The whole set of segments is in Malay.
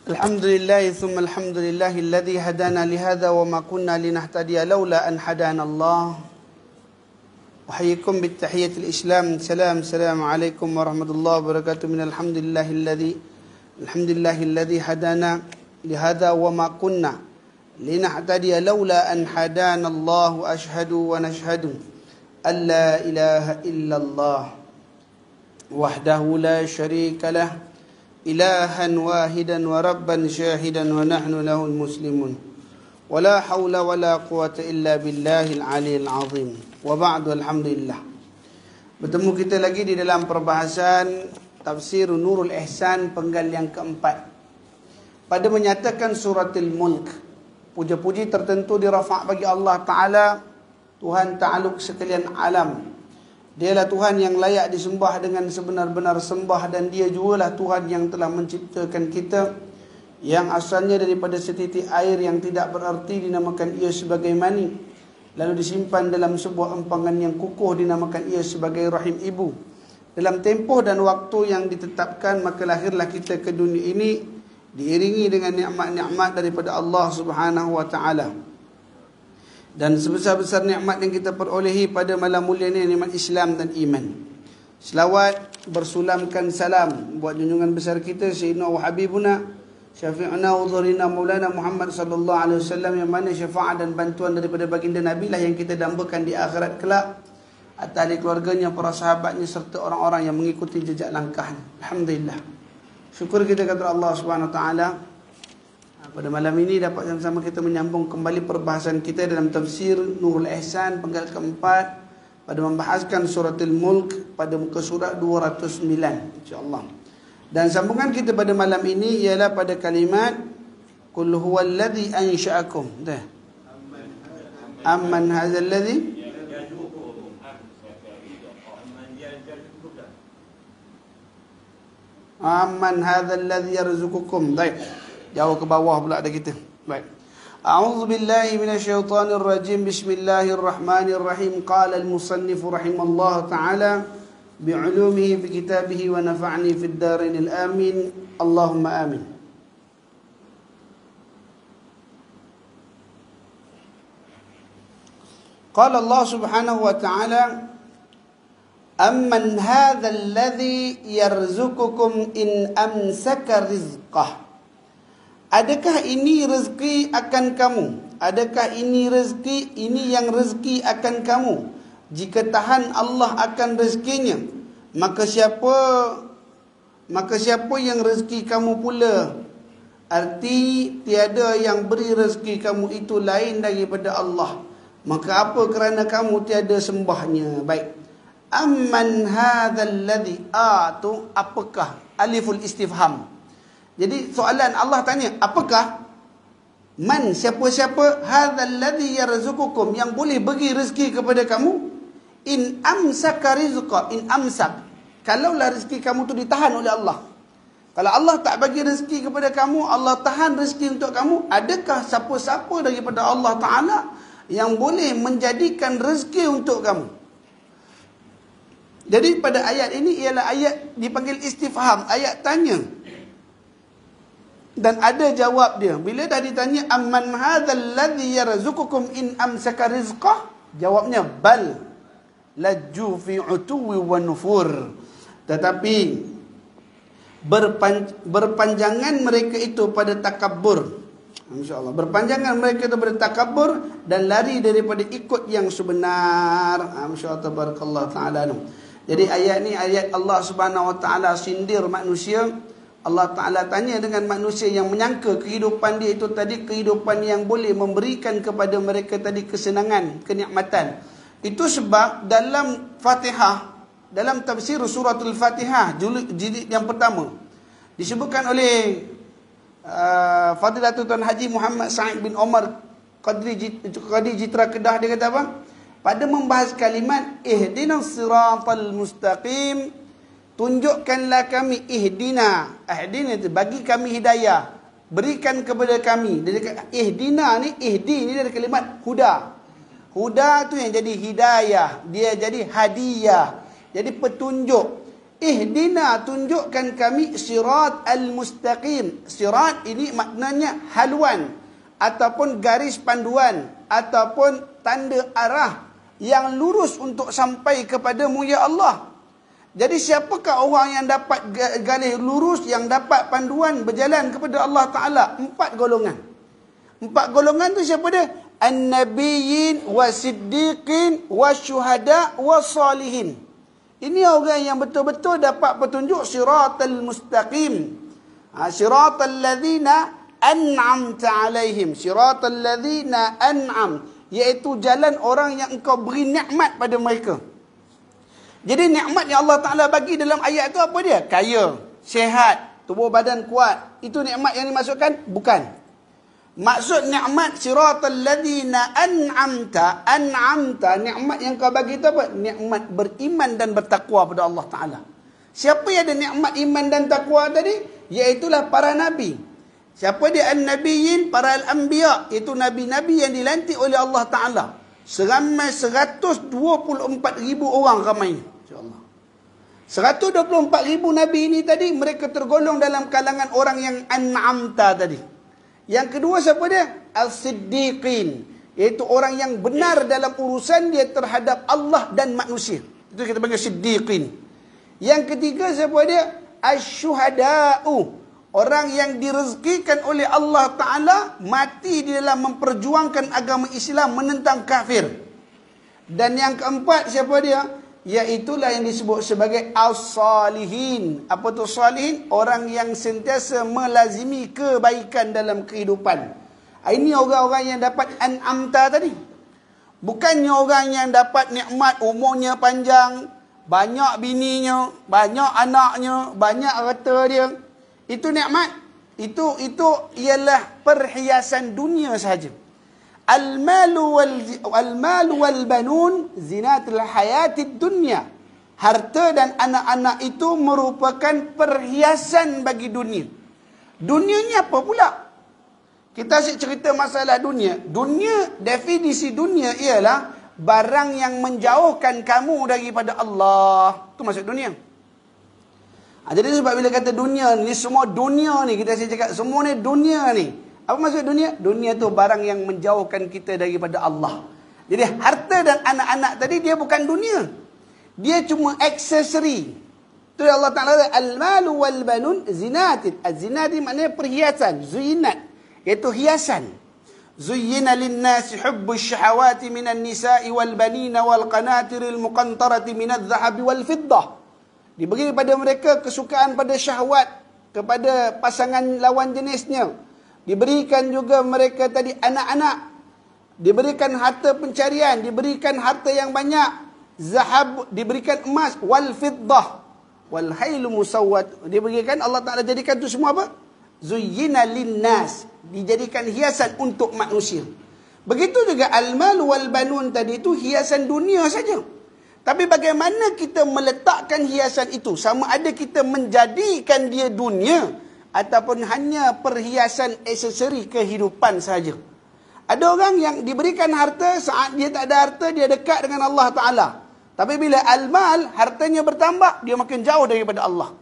Alhamdulillah thumma alhamdulillah alladhi hadana lihadha wa ma kunna linahtadiya laula an hadana Allah. Uhayyikum bittahiyyatil Islam. Assalamu alaikum warahmatullahi wabarakatuh. Alhamdulillahi alladhi hadana lihadha wa ma kunna linahtadiya laula an hadana Allah. Ashhadu wa nashhadu an la ilaha illallah wahdahu la syarika lah ilahan wahidan wa rabban syahidan wa nahnu lahul muslimun wa la hawla wa la quwata illa billahil aliyil azim. Wa ba'du, alhamdulillah. Bertemu kita lagi di dalam perbahasan tafsir Nurul Ihsan penggal yang keempat. Pada menyatakan suratul Mulk, puja-puji tertentu dirafa' bagi Allah Ta'ala, Tuhan Ta'aluk sekalian alam. Dialah Tuhan yang layak disembah dengan sebenar-benar sembah, dan Dia jugalah Tuhan yang telah menciptakan kita, yang asalnya daripada setitik air yang tidak berarti dinamakan ia sebagai mani, lalu disimpan dalam sebuah empangan yang kukuh dinamakan ia sebagai rahim ibu. Dalam tempoh dan waktu yang ditetapkan, maka lahirlah kita ke dunia ini diiringi dengan nikmat-nikmat daripada Allah Subhanahu wa Ta'ala. Dan sebesar-besar nikmat yang kita perolehi pada malam mulia ini, nikmat Islam dan iman. Selawat bersulamkan salam buat junjungan besar kita Sayyidina wa Habibuna Syafi'una wa Dhurina Maulana Muhammad sallallahu alaihi wasallam, yang mana syafaat dan bantuan daripada baginda Nabi lah yang kita dambakan di akhirat kelak atas ahli keluarganya, para sahabatnya serta orang-orang yang mengikuti jejak langkahnya. Alhamdulillah. Syukur kita kepada Allah Subhanahu wa taala. Pada malam ini dapat sama-sama kita menyambung kembali perbahasan kita dalam tafsir Nurul Ihsan penggal keempat, pada membahaskan suratul Mulk pada muka surat 209 insya-Allah. Dan sambungan kita pada malam ini ialah pada kalimat Qul huwallazi ansha'akum. Amman hadzal ladzi Amman hadzal ladzi yarzuqukum. Baik. Jauh ke bawah pula ada kita. Baik. A'udzu billahi minasyaitonir rajim. Bismillahirrahmanirrahim. Qala al-musannif rahimallahu ta'ala bi'ulumihi fi kitabihi wa nafa'ni fid darainil amin. Allahumma amin. Qala Allah subhanahu wa ta'ala amman hadha alladhi yarzuqukum in amsaka rizqah. Adakah ini rezeki akan kamu? Adakah ini rezeki, ini yang rezeki akan kamu? Jika tahan Allah akan rezekinya, maka siapa yang rezeki kamu pula? Arti tiada yang beri rezeki kamu itu lain daripada Allah. Maka apa kerana kamu tiada sembahnya? Baik. Amman hadzal ladzi atu, apakah? Aliful istifham. Jadi soalan Allah tanya, apakah? Man, siapa-siapa? Hadzal ladzi yarzuqukum, yang boleh bagi rezeki kepada kamu. In amsaka rizqa, in amsak, kalaulah rezeki kamu tu ditahan oleh Allah. Kalau Allah tak bagi rezeki kepada kamu, Allah tahan rezeki untuk kamu, adakah siapa-siapa daripada Allah Ta'ala yang boleh menjadikan rezeki untuk kamu? Jadi pada ayat ini ialah ayat dipanggil istifham, ayat tanya. Dan ada jawab dia. Bila dah ditanya amman hadzal ladzi yarzuqukum in amsaka rizqah, jawabnya bal lajju fi utuwi wa nufur. Tetapi berpanjangan mereka itu pada takabur. Masya-Allah, berpanjangan mereka itu pada takabur dan lari daripada ikut yang sebenar. Masya-Allah, tabarakallah taala. Jadi ayat ni ayat Allah Subhanahu wa taala sindir manusia. Allah Ta'ala tanya dengan manusia yang menyangka kehidupan dia itu tadi kehidupan yang boleh memberikan kepada mereka tadi kesenangan, kenikmatan. Itu sebab dalam Fatihah, dalam tafsir suratul Fatihah jilid yang pertama, disebutkan oleh Fadilatul Tuan Haji Muhammad Sa'id bin Omar Qadi Jitra Kedah, dia kata apa? Pada membahas kalimat ihdinas siratal mustaqim, tunjukkanlah kami, ihdina itu bagi kami hidayah, berikan kepada kami. Ihdina ni, ihdi ni dari kalimat huda. Huda tu yang jadi hidayah, dia jadi hadiah, jadi petunjuk. Ihdina, tunjukkan kami sirat al-mustaqim. Sirat ini maknanya haluan ataupun garis panduan ataupun tanda arah yang lurus untuk sampai kepadamu ya Allah. Jadi siapakah orang yang dapat garis lurus, yang dapat panduan berjalan kepada Allah Ta'ala? 4 golongan. 4 golongan tu siapa dia? An-nabiyyin was-siddiqin wasyuhada was-salihin. Ini orang yang betul-betul dapat petunjuk siratal mustaqim. Siratal ladzina an'amta alaihim. Siratal ladzina an'am, iaitu jalan orang yang engkau beri nikmat pada mereka. Jadi nikmat yang Allah Ta'ala bagi dalam ayat itu apa dia? Kaya, sihat, tubuh badan kuat. Itu nikmat yang dimaksudkan? Bukan. Maksud nikmat siratal ladzina an'amta, nikmat yang kau bagi itu apa? Nikmat beriman dan bertakwa pada Allah Ta'ala. Siapa yang ada nikmat iman dan takwa tadi? Iaitulah para nabi. Siapa dia? An-nabiyyin, para al-anbiya, iaitu nabi-nabi yang dilantik oleh Allah Ta'ala. Seramai 124,000 orang ramai. InsyaAllah. 124,000 nabi ini tadi, mereka tergolong dalam kalangan orang yang an'amta tadi. Yang kedua siapa dia? Al-siddiqin, iaitu orang yang benar dalam urusan dia terhadap Allah dan manusia. Itu kita panggil siddiqin. Yang ketiga siapa dia? Asy-syuhada'u, orang yang direzekikan oleh Allah Ta'ala mati di dalam memperjuangkan agama Islam menentang kafir. Dan yang keempat siapa dia? Iaitulah yang disebut sebagai as-salihin. Apa tu salihin? Orang yang sentiasa melazimi kebaikan dalam kehidupan. Ini orang-orang yang dapat an'amta tadi. Bukannya orang yang dapat nikmat umurnya panjang, banyak bininya, banyak anaknya, banyak harta dia. Itu nikmat. Itu ialah perhiasan dunia sahaja. Al-malu wal banun zinatul hayatid dunya. Harta dan anak-anak itu merupakan perhiasan bagi dunia. Dunianya apa pula? Kita asyik cerita masalah dunia. Dunia, definisi dunia ialah barang yang menjauhkan kamu daripada Allah. Itu maksud dunia. Jadi sebab bila kata dunia ni, semua dunia ni, kita asyik cakap semua ni dunia ni. Apa maksud dunia? Dunia tu barang yang menjauhkan kita daripada Allah. Jadi harta dan anak-anak tadi dia bukan dunia. Dia cuma aksesori. Itu Allah Ta'ala, al-malu wal banun zinatin. Az-zinati maknanya perhiasan. Zuyinat, iaitu hiasan. Zuyyina lin-nasi hubbus syahawati minan nisa'i wal banina wal qanatiril muqantarati minadh dhahabi wal fiddah. Diberi kepada mereka kesukaan pada syahwat, kepada pasangan lawan jenisnya. Diberikan juga mereka tadi anak-anak. Diberikan harta pencarian. Diberikan harta yang banyak. Zahab, diberikan emas. Wal fiddah. Wal hailu musawwat. Diberikan, Allah Ta'ala jadikan itu semua apa? Zuyyina linnas. Dijadikan hiasan untuk manusia. Begitu juga al-malu wal banun tadi itu hiasan dunia saja. Tapi bagaimana kita meletakkan hiasan itu? Sama ada kita menjadikan dia dunia ataupun hanya perhiasan aksesori kehidupan saja. Ada orang yang diberikan harta, saat dia tak ada harta, dia dekat dengan Allah Ta'ala. Tapi bila al-mal, hartanya bertambah, dia makin jauh daripada Allah.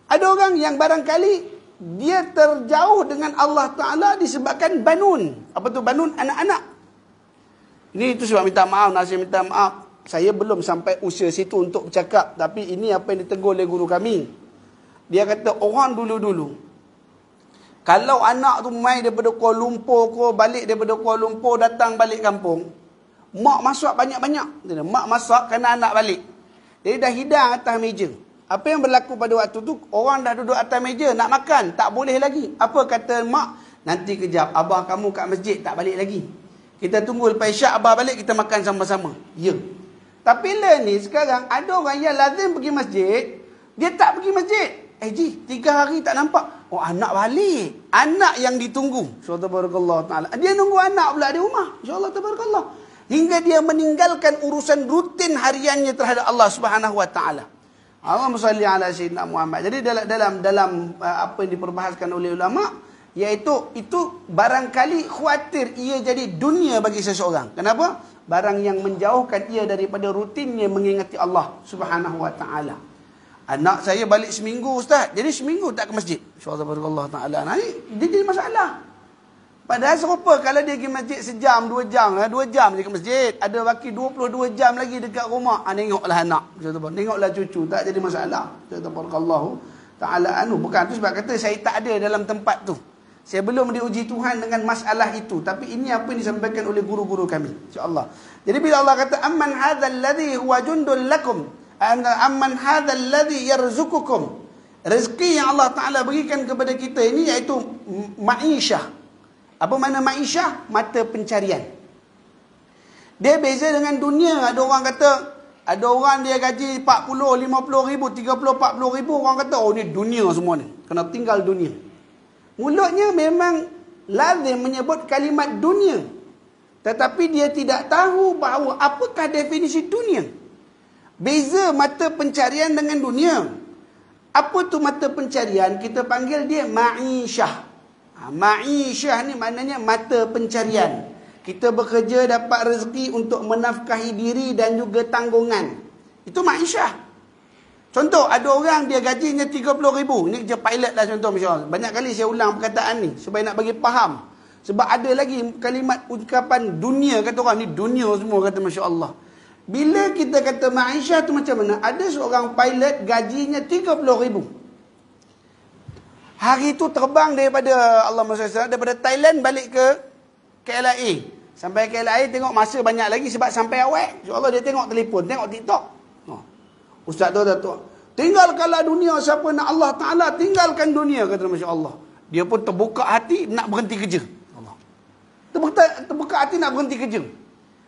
Ada orang yang barangkali dia terjauh dengan Allah Ta'ala disebabkan banun. Apa tu banun? Anak-anak. Ini itu sebab minta maaf, nasihat minta maaf. Saya belum sampai usia situ untuk bercakap. Tapi ini apa yang ditegur oleh guru kami. Dia kata orang dulu-dulu, kalau anak tu main daripada Kuala Lumpur ke, balik daripada Kuala Lumpur, datang balik kampung, mak masak banyak-banyak. Mak masak kerana anak balik. Jadi dah hidang atas meja. Apa yang berlaku pada waktu tu, orang dah duduk atas meja, nak makan, tak boleh lagi. Apa kata mak? Nanti kejap, abah kamu kat masjid, tak balik lagi. Kita tunggu lepas isyak, abah balik, kita makan sama-sama. Ya. Tapi lah ni sekarang, ada orang yang lazim pergi masjid, dia tak pergi masjid. Ji, 3 hari tak nampak. Oh, anak balik. Anak yang ditunggu. InsyaAllah tabarakallah ta'ala. Dia nunggu anak pula di rumah. InsyaAllah tabarakallah. Hingga dia meninggalkan urusan rutin hariannya terhadap Allah Subhanahu wa ta'ala. Allahumma salli ala sayyidina Muhammad. Jadi dalam apa yang diperbahaskan oleh ulama, iaitu itu barangkali khawatir ia jadi dunia bagi seseorang. Kenapa? Barang yang menjauhkan ia daripada rutinnya mengingati Allah Subhanahu wa ta'ala. Anak saya balik seminggu ustaz, jadi seminggu tak ke masjid. InsyaAllah ta'ala. Nah, dia jadi masalah. Padahal serupa kalau dia pergi masjid sejam, 2 jam. 2 jam dia ke masjid. Ada baki 22 jam lagi dekat rumah. Tengoklah anak. Tengoklah cucu. Tak jadi masalah. Tabarakallahu ta'ala anu. Bukan tu sebab kata saya tak ada dalam tempat tu. Saya belum diuji Tuhan dengan masalah itu. Tapi ini apa yang disampaikan oleh guru-guru kami. InsyaAllah. Jadi bila Allah kata, Amman hadzal ladzi huwa jundul lakum. Amman hadzal ladzi yarzuqukum. Rezeki yang Allah Ta'ala berikan kepada kita ini iaitu ma'isyah. Apa makna ma'isyah? Mata pencarian. Dia beza dengan dunia. Ada orang kata, ada orang dia gaji 40, 50 ribu, 30, 40 ribu. Orang kata, oh ni dunia semua ni. Kena tinggal dunia. Mulutnya memang lazim menyebut kalimat dunia. Tetapi dia tidak tahu bahawa apakah definisi dunia. Beza mata pencarian dengan dunia. Apa tu mata pencarian? Kita panggil dia ma'isyah. Ma'isyah ni maknanya mata pencarian. Kita bekerja dapat rezeki untuk menafkahi diri dan juga tanggungan. Itu ma'isyah. Contoh, ada orang dia gajinya 30 ribu. Ini kerja pilot lah contoh. Misalnya. Banyak kali saya ulang perkataan ni supaya nak bagi faham. Sebab ada lagi kalimat ungkapan dunia. Kata orang ni dunia semua. Kata Masya Allah. Bila kita kata ma'isyah tu macam mana? Ada seorang pilot gajinya 30 ribu. Hari tu terbang daripada daripada Thailand balik ke KLIA. Sampai KLIA tengok masa banyak lagi sebab sampai awal. InsyaAllah dia tengok telefon, tengok TikTok. Ustaz tu Datuk, tinggalkanlah dunia, siapa nak Allah Ta'ala tinggalkan dunia, kata Masya Allah. Dia pun terbuka hati nak berhenti kerja. Allah. Terbuka hati nak berhenti kerja.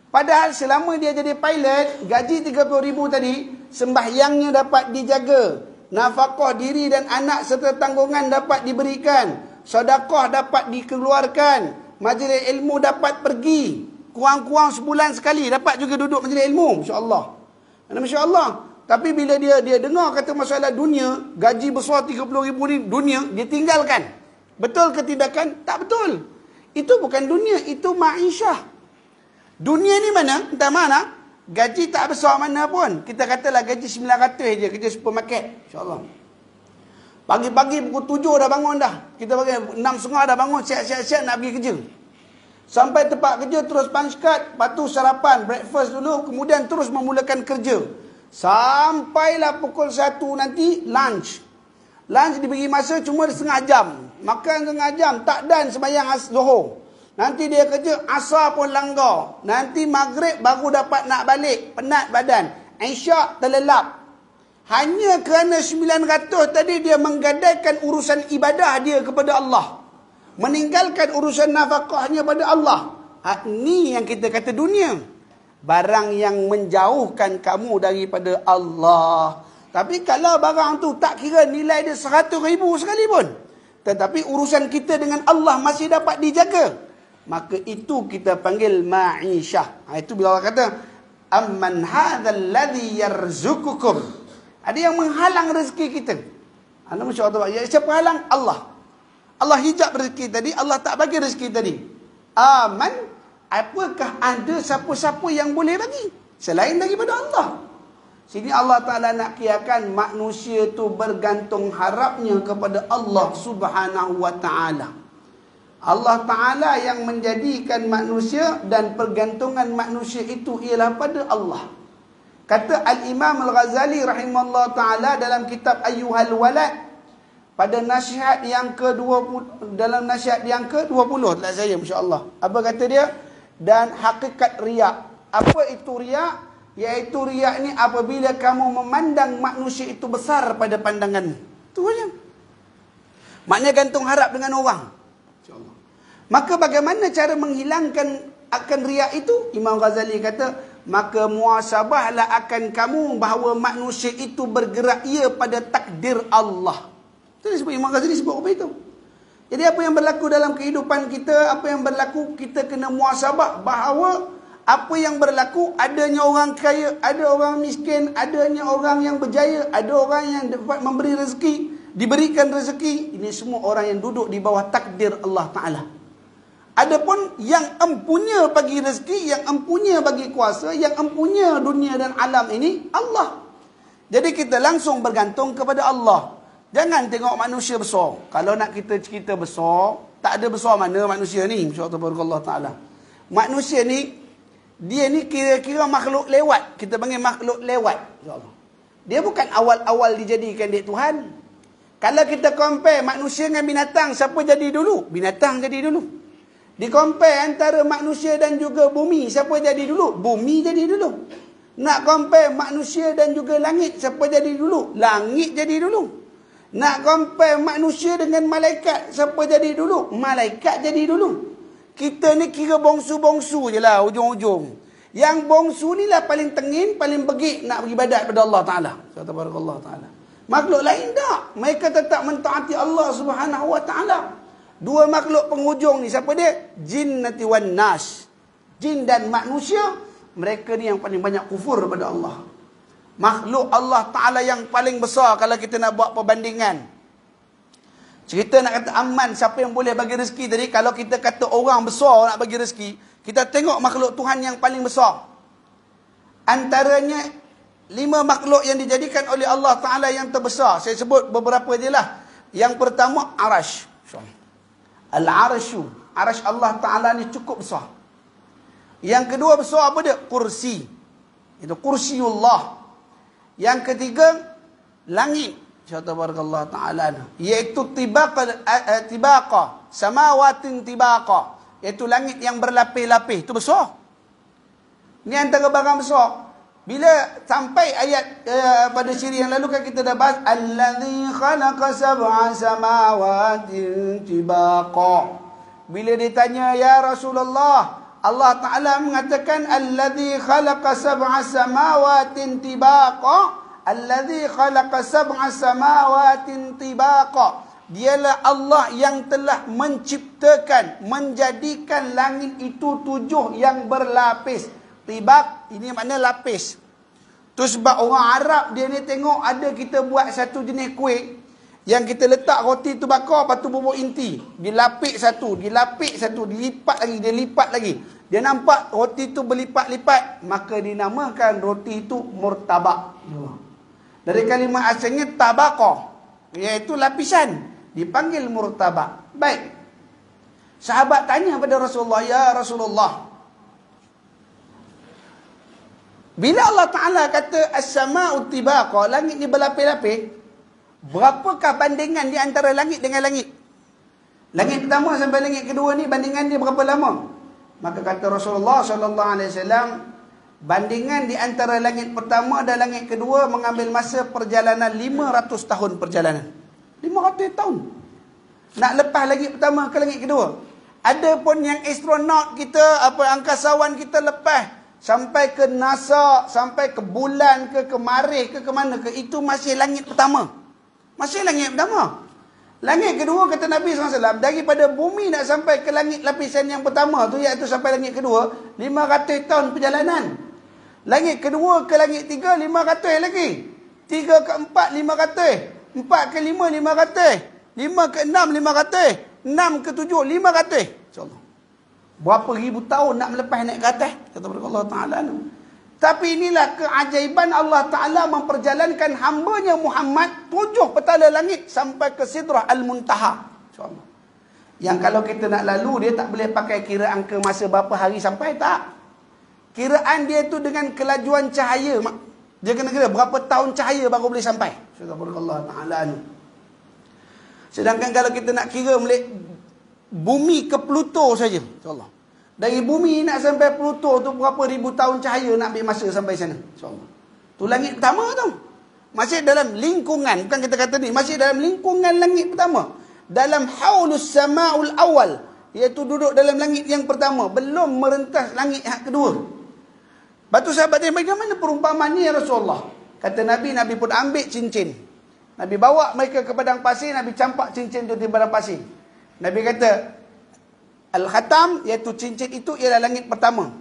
Padahal selama dia jadi pilot, gaji 30 ribu tadi, sembahyangnya dapat dijaga. Nafkah diri dan anak serta tanggungan dapat diberikan. Sedekah dapat dikeluarkan. Majlis ilmu dapat pergi. Kurang-kurang sebulan sekali dapat juga duduk majlis ilmu. Masya Allah. Masya Allah. Tapi bila dia dengar kata masalah dunia, gaji besar 30 ribu ni dunia, dia tinggalkan. Betul ke tidak kan? Tak betul. Itu bukan dunia, itu ma'isyah. Dunia ni mana? Entah mana. Gaji tak besar mana pun. Kita katalah gaji 900 je kerja supermarket. InsyaAllah. Pagi-pagi pukul 7 dah bangun dah. Kita bagi 6.30 dah bangun. Siap-siap nak pergi kerja. Sampai tempat kerja terus punch card. Lepas tu sarapan, breakfast dulu. Kemudian terus memulakan kerja. Sampailah pukul 1 nanti lunch. Lunch diberi masa cuma setengah jam. Makan setengah jam. Tak dan sembahyang Zuhur. Nanti dia kerja, asar pun langgar. Nanti maghrib baru dapat nak balik. Penat badan. Isyak terlelap. Hanya kerana 900 tadi dia menggadaikan urusan ibadah dia kepada Allah. Meninggalkan urusan nafkahnya pada Allah. Ini yang kita kata dunia. Barang yang menjauhkan kamu daripada Allah. Tapi kalau barang tu tak kira nilai dia 100 ribu sekalipun. Tetapi urusan kita dengan Allah masih dapat dijaga. Maka itu kita panggil ma'isyah. Itu bila Allah kata, Amman hadzal ladzi yarzuqukum. Ada yang menghalang rezeki kita. Anda Masya Allah. Ya, siapa halang? Allah. Allah hijab rezeki tadi. Allah tak bagi rezeki tadi. Aman. Apakah ada siapa-siapa yang boleh bagi? Selain daripada Allah. Sini Allah Ta'ala nak kiakan manusia tu bergantung harapnya kepada Allah Subhanahu Wa Ta'ala. Allah Ta'ala yang menjadikan manusia dan pergantungan manusia itu ialah pada Allah. Kata Al-Imam Al-Ghazali rahimahullah ta'ala dalam kitab Ayyuhal Walad, pada nasihat yang ke-20, dalam nasihat yang ke-20 tak saya, masya-Allah. Apa kata dia? Dan hakikat riak. Apa itu riak? Iaitu riak ni apabila kamu memandang manusia itu besar pada pandanganmu. Itu saja. Maknanya gantung harap dengan orang. Insya-Allah. Maka bagaimana cara menghilangkan akan riak itu? Imam Ghazali kata, maka muasabahlah akan kamu bahawa manusia itu bergerak ia pada takdir Allah. Itu disebut Imam Ghazali sebut apa itu. Jadi apa yang berlaku dalam kehidupan kita, apa yang berlaku, kita kena muasabah bahawa apa yang berlaku, adanya orang kaya, ada orang miskin, adanya orang yang berjaya, ada orang yang dapat memberi rezeki, diberikan rezeki. Ini semua orang yang duduk di bawah takdir Allah Ta'ala. Adapun yang empunya bagi rezeki, yang empunya bagi kuasa, yang empunya dunia dan alam ini, Allah. Jadi kita langsung bergantung kepada Allah. Jangan tengok manusia besar. Kalau nak kita cerita besar, tak ada besar mana manusia ni. InsyaAllah ta'ala. Manusia ni, dia ni kira-kira makhluk lewat. Kita panggil makhluk lewat. InsyaAllah. Dia bukan awal-awal dijadikan dia Tuhan. Kalau kita compare manusia dengan binatang, siapa jadi dulu? Binatang jadi dulu. Di compare antara manusia dan juga bumi, siapa jadi dulu? Bumi jadi dulu. Nak compare manusia dan juga langit, siapa jadi dulu? Langit jadi dulu. Nak compare manusia dengan malaikat, siapa jadi dulu? Malaikat jadi dulu. Kita ni kira bongsu-bongsu je lah ujung-ujung. Yang bongsu ni lah paling tengin, paling begik nak beribadat pada Allah Ta'ala. Subhanallah Ta'ala. Makhluk lain tak. Mereka tetap mentaati Allah Subhanahu Wa Ta'ala. Dua makhluk penghujung ni, siapa dia? Jinnati wan nas. Jin dan manusia, mereka ni yang paling banyak kufur kepada Allah. Makhluk Allah Ta'ala yang paling besar kalau kita nak buat perbandingan. Cerita nak kata aman, siapa yang boleh bagi rezeki tadi, kalau kita kata orang besar nak bagi rezeki, kita tengok makhluk Tuhan yang paling besar. Antaranya 5 makhluk yang dijadikan oleh Allah Ta'ala yang terbesar. Saya sebut beberapa je lah. Yang pertama, Arash. Al-Arashu. Arash Allah Ta'ala ni cukup besar. Yang kedua besar apa dia? Kursi. Itu kursiullah. Yang ketiga, langit. Subhanallah Ta'ala. Iaitu tibaqa. Samawatin tibaqa. Iaitu langit yang berlapis-lapis. Itu besar. Ini antara barang besar. Bila sampai ayat pada siri yang lalu kan kita dah bahas allazi khalaqa sab'a samawatin tibaqa. Bila ditanya ya Rasulullah, Allah Taala mengatakan allazi khalaqa sab'a samawatin tibaqa, allazi khalaqa sab'a samawatin tibaqa. Dialah Allah yang telah menciptakan, menjadikan langit itu 7 yang berlapis. Tibak, ini makna lapis. Tu sebab orang Arab dia ni tengok ada kita buat satu jenis kuih yang kita letak roti tu bakar, lepas tu bubuk inti. Dilapik satu, dilipat lagi, dia lipat lagi. Dia nampak roti tu berlipat-lipat, maka dinamakan roti itu murtabak. Dari kalimah asalnya tabaqah, iaitu lapisan, dipanggil murtabak. Baik. Sahabat tanya pada Rasulullah, ya Rasulullah, bila Allah Ta'ala kata as-sama'u tibaqa, langit ni berlapis-lapis, berapakah bandingan di antara langit dengan langit? Langit pertama sampai langit kedua ni bandingan dia berapa lama? Maka kata Rasulullah SAW, bandingan di antara langit pertama dan langit kedua mengambil masa perjalanan 500 tahun perjalanan. 500 tahun. Nak lepas langit pertama ke langit kedua. Ada pun yang astronaut kita, angkasawan kita lepas sampai ke NASA, sampai ke bulan ke Marikh ke mana ke, itu masih langit pertama. Masih langit pertama. Langit kedua kata Nabi SAW, daripada bumi nak sampai ke langit lapisan yang pertama tu, iaitu sampai langit kedua, 500 tahun perjalanan. Langit kedua ke langit 3, 500 lagi. 3 ke 4, 500. 4 ke 5, 500. 5 ke 6, 500. 6 ke 7, 500. InsyaAllah. Berapa ribu tahun nak melepas naik ke atas, kata Allah Ta'ala. Tapi inilah keajaiban Allah Ta'ala memperjalankan hambanya Muhammad 7 petala langit sampai ke Sidrah Al-Muntaha. InsyaAllah. Yang kalau kita nak lalu, dia tak boleh pakai kira angka masa berapa hari sampai, tak. Kiraan dia tu dengan kelajuan cahaya. Dia kena kira berapa tahun cahaya baru boleh sampai. Allah Ta'ala. Sedangkan kalau kita nak kira bumi ke Pluto saja, insyaAllah. Dari bumi nak sampai Pluto tu berapa ribu tahun cahaya nak ambil masa sampai sana, insyaAllah. Tu langit pertama tu. Masih dalam lingkungan, bukan kita kata ni, masih dalam lingkungan langit pertama. Dalam haulus sama'ul awal, iaitu duduk dalam langit yang pertama, belum merentas langit yang kedua. Batu sahabat dia, bagaimana perumpamaan ni ya Rasulullah? Kata Nabi, Nabi pun ambil cincin. Nabi bawa mereka ke padang pasir, Nabi campak cincin tu di padang pasir. Nabi kata, Al-Khatam, iaitu cincin itu ialah langit pertama.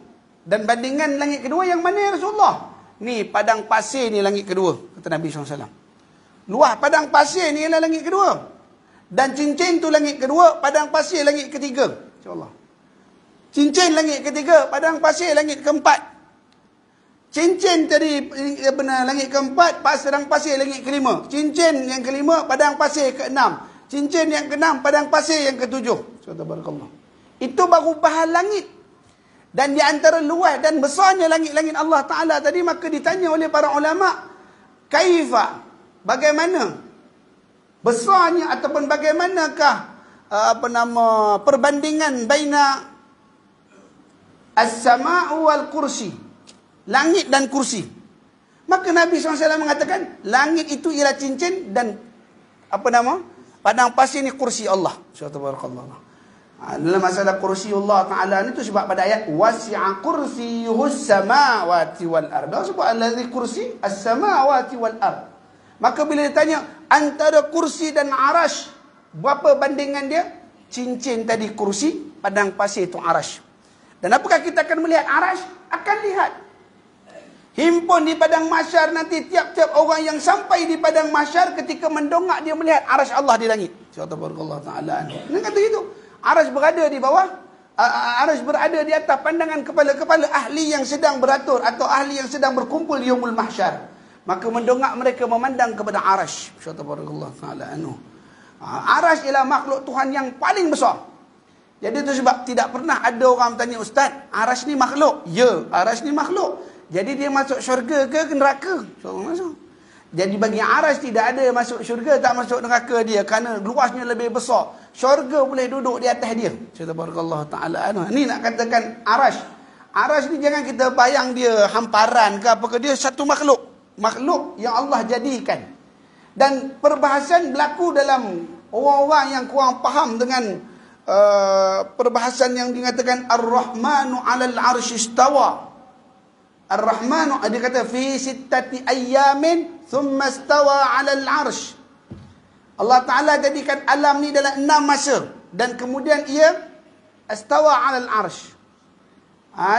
Dan bandingan langit kedua yang mana ya Rasulullah? Ni padang pasir ni langit kedua, kata Nabi SAW. Luah padang pasir ni ialah langit kedua. Dan cincin tu langit kedua, padang pasir langit ketiga. InsyaAllah. Cincin langit ketiga, padang pasir langit keempat. Cincin tadi langit keempat, padang pasir langit kelima. Cincin yang kelima, padang pasir keenam. Cincin yang keenam, padang pasir yang ketujuh. Subhanallah. Itu baru bahan langit. Dan di antara luas dan besarnya langit-langit Allah Ta'ala tadi, maka ditanya oleh para ulama, kaifa, bagaimana besarnya ataupun bagaimanakah perbandingan baina as-sama'u wal kursi, langit dan kursi. Maka Nabi SAW mengatakan, langit itu ialah cincin dan padang pasir ni kursi Allah. Subhanallah. Dalam masalah kursi Allah Ta'ala ni tu sebab pada ayat wasi'a kursiyuhus samawati wal ard. Sebab allazi kursi as-samawati wal ard. Maka bila ditanya antara kursi dan arash, berapa bandingan dia? Cincin tadi kursi, padang pasir itu arash. Dan apakah kita akan melihat arash? Akan lihat. Himpun di padang mahsyar nanti, tiap-tiap orang yang sampai di padang mahsyar ketika mendongak dia melihat arash Allah di langit. Subhanallah Ta'ala. Dia kata itu. Arash berada di bawah, arash berada di atas pandangan kepala-kepala ahli yang sedang beratur atau ahli yang sedang berkumpul di yaumul mahsyar. Maka mendongak mereka memandang kepada arash. Subhanallah Ta'ala. Arash ialah makhluk Tuhan yang paling besar. Jadi itu sebab tidak pernah ada orang bertanya, Ustaz, arash ni makhluk? Ya, arash ni makhluk. Jadi dia masuk syurga ke neraka? Masuk. Jadi bagi arash tidak ada masuk syurga tak masuk neraka dia, kerana luasnya lebih besar. Syurga boleh duduk di atas dia. Subhanallah Ta'ala. Ni nak katakan arash. Arash ni jangan kita bayang dia hamparan ke apa ke, dia satu makhluk. Makhluk yang Allah jadikan. Dan perbahasan berlaku dalam orang-orang yang kurang faham dengan perbahasan yang dikatakan Ar-Rahmanu 'alal 'arsy istawa. Ar-Rahmanu, dia kata fi sittati ayyamin thumma istawa 'alal 'arsy. Allah Ta'ala jadikan alam ni dalam 6 masa dan kemudian ia istawa 'alal 'arsy.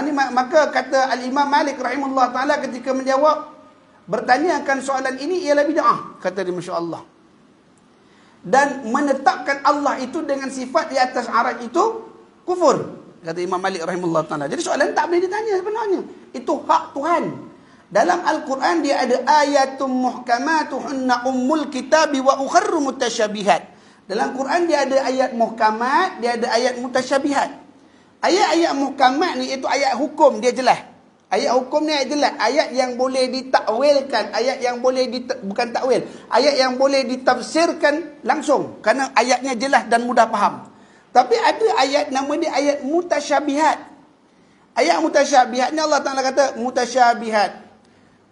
Ni maka kata Al-Imam Malik rahimahullah Ta'ala ketika menjawab bertanyakan soalan ini ialah bid'ah, kata dia, masya-Allah. Dan menetapkan Allah itu dengan sifat di atas arsy itu kufur, kata Imam Malik rahimahullah Ta'ala. Jadi soalan tak boleh ditanya sebenarnya. Itu hak Tuhan. Dalam Al-Quran dia ada ayatum muhkamatuhunna ummul kitabi wa ukharru mutasyabihat. Dalam Quran dia ada ayat muhkamat, dia ada ayat mutasyabihat. Ayat-ayat muhkamat ni itu ayat hukum, dia jelas. Ayat hukum ni ayat jelas. Ayat yang boleh ditakwilkan, ayat yang boleh bukan takwil, ayat yang boleh ditafsirkan langsung, kerana ayatnya jelas dan mudah faham. Tapi ada ayat nama dia ayat mutasyabihat. Ayat mutasyabihat ni Allah Ta'ala kata mutasyabihat.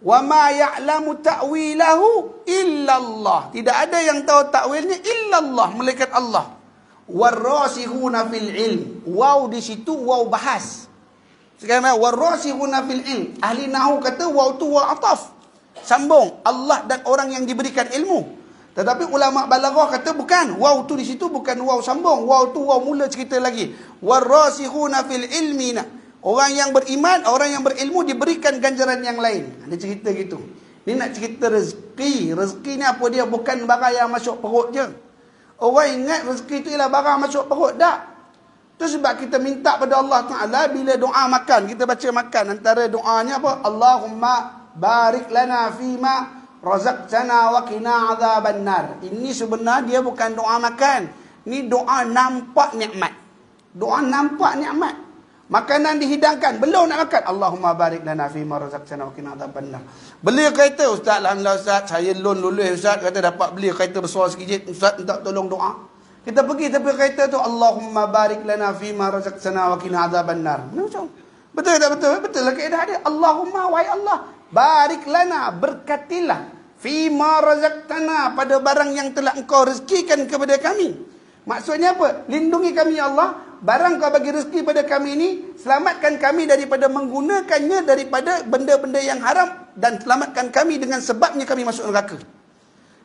Wa ma ya'lamu ta'wilahu illallah. Tidak ada yang tahu takwilnya illallah, malaikat Allah. Warrasikhuna fil ilm. Waw di situ waw bahas. Sekarang warrasikhuna fil ilm. Ahli nahwu kata waw tu waw ataf. Sambung Allah dan orang yang diberikan ilmu. Tetapi ulama balaghah kata bukan. Waw tu di situ bukan waw sambung. Waw tu waw mula cerita lagi. Warrasikhuna fil ilmina. Orang yang beriman, orang yang berilmu diberikan ganjaran yang lain. Dia cerita gitu. Ni nak cerita rezeki. Rezeki ni apa dia? Bukan barang yang masuk perut je. Orang ingat rezeki itu ialah barang masuk perut. Tak. Itu sebab kita minta pada Allah Ta'ala bila doa makan. Kita baca makan. Antara doanya apa? Allahumma barik lana fima razaqtana wa qina azaban nar. Ini sebenarnya dia bukan doa makan. Ini doa nampak nikmat. Doa nampak nikmat. Makanan dihidangkan, belum nak makan. Allahumma barik lana fima razaqtana wa qina adzabannar. Beli kereta, Ustaz, alhamdulillah Ustaz, saya loan lulus Ustaz, kata dapat beli kereta besar sikit, Ustaz minta tolong doa. Kita pergi tepi kereta tu, Allahumma barik lana fima razaqtana wa qina adzabannar. Betul tak betul? Betul lah kaedah dia. Allahumma, wahai Allah, barik lana, berkatilah fima razaqtana, pada barang yang telah engkau rezekikan kepada kami. Maksudnya apa? Lindungi kami ya Allah. Barang kau bagi rezeki pada kami ini, selamatkan kami daripada menggunakannya daripada benda-benda yang haram, dan selamatkan kami dengan sebabnya kami masuk neraka.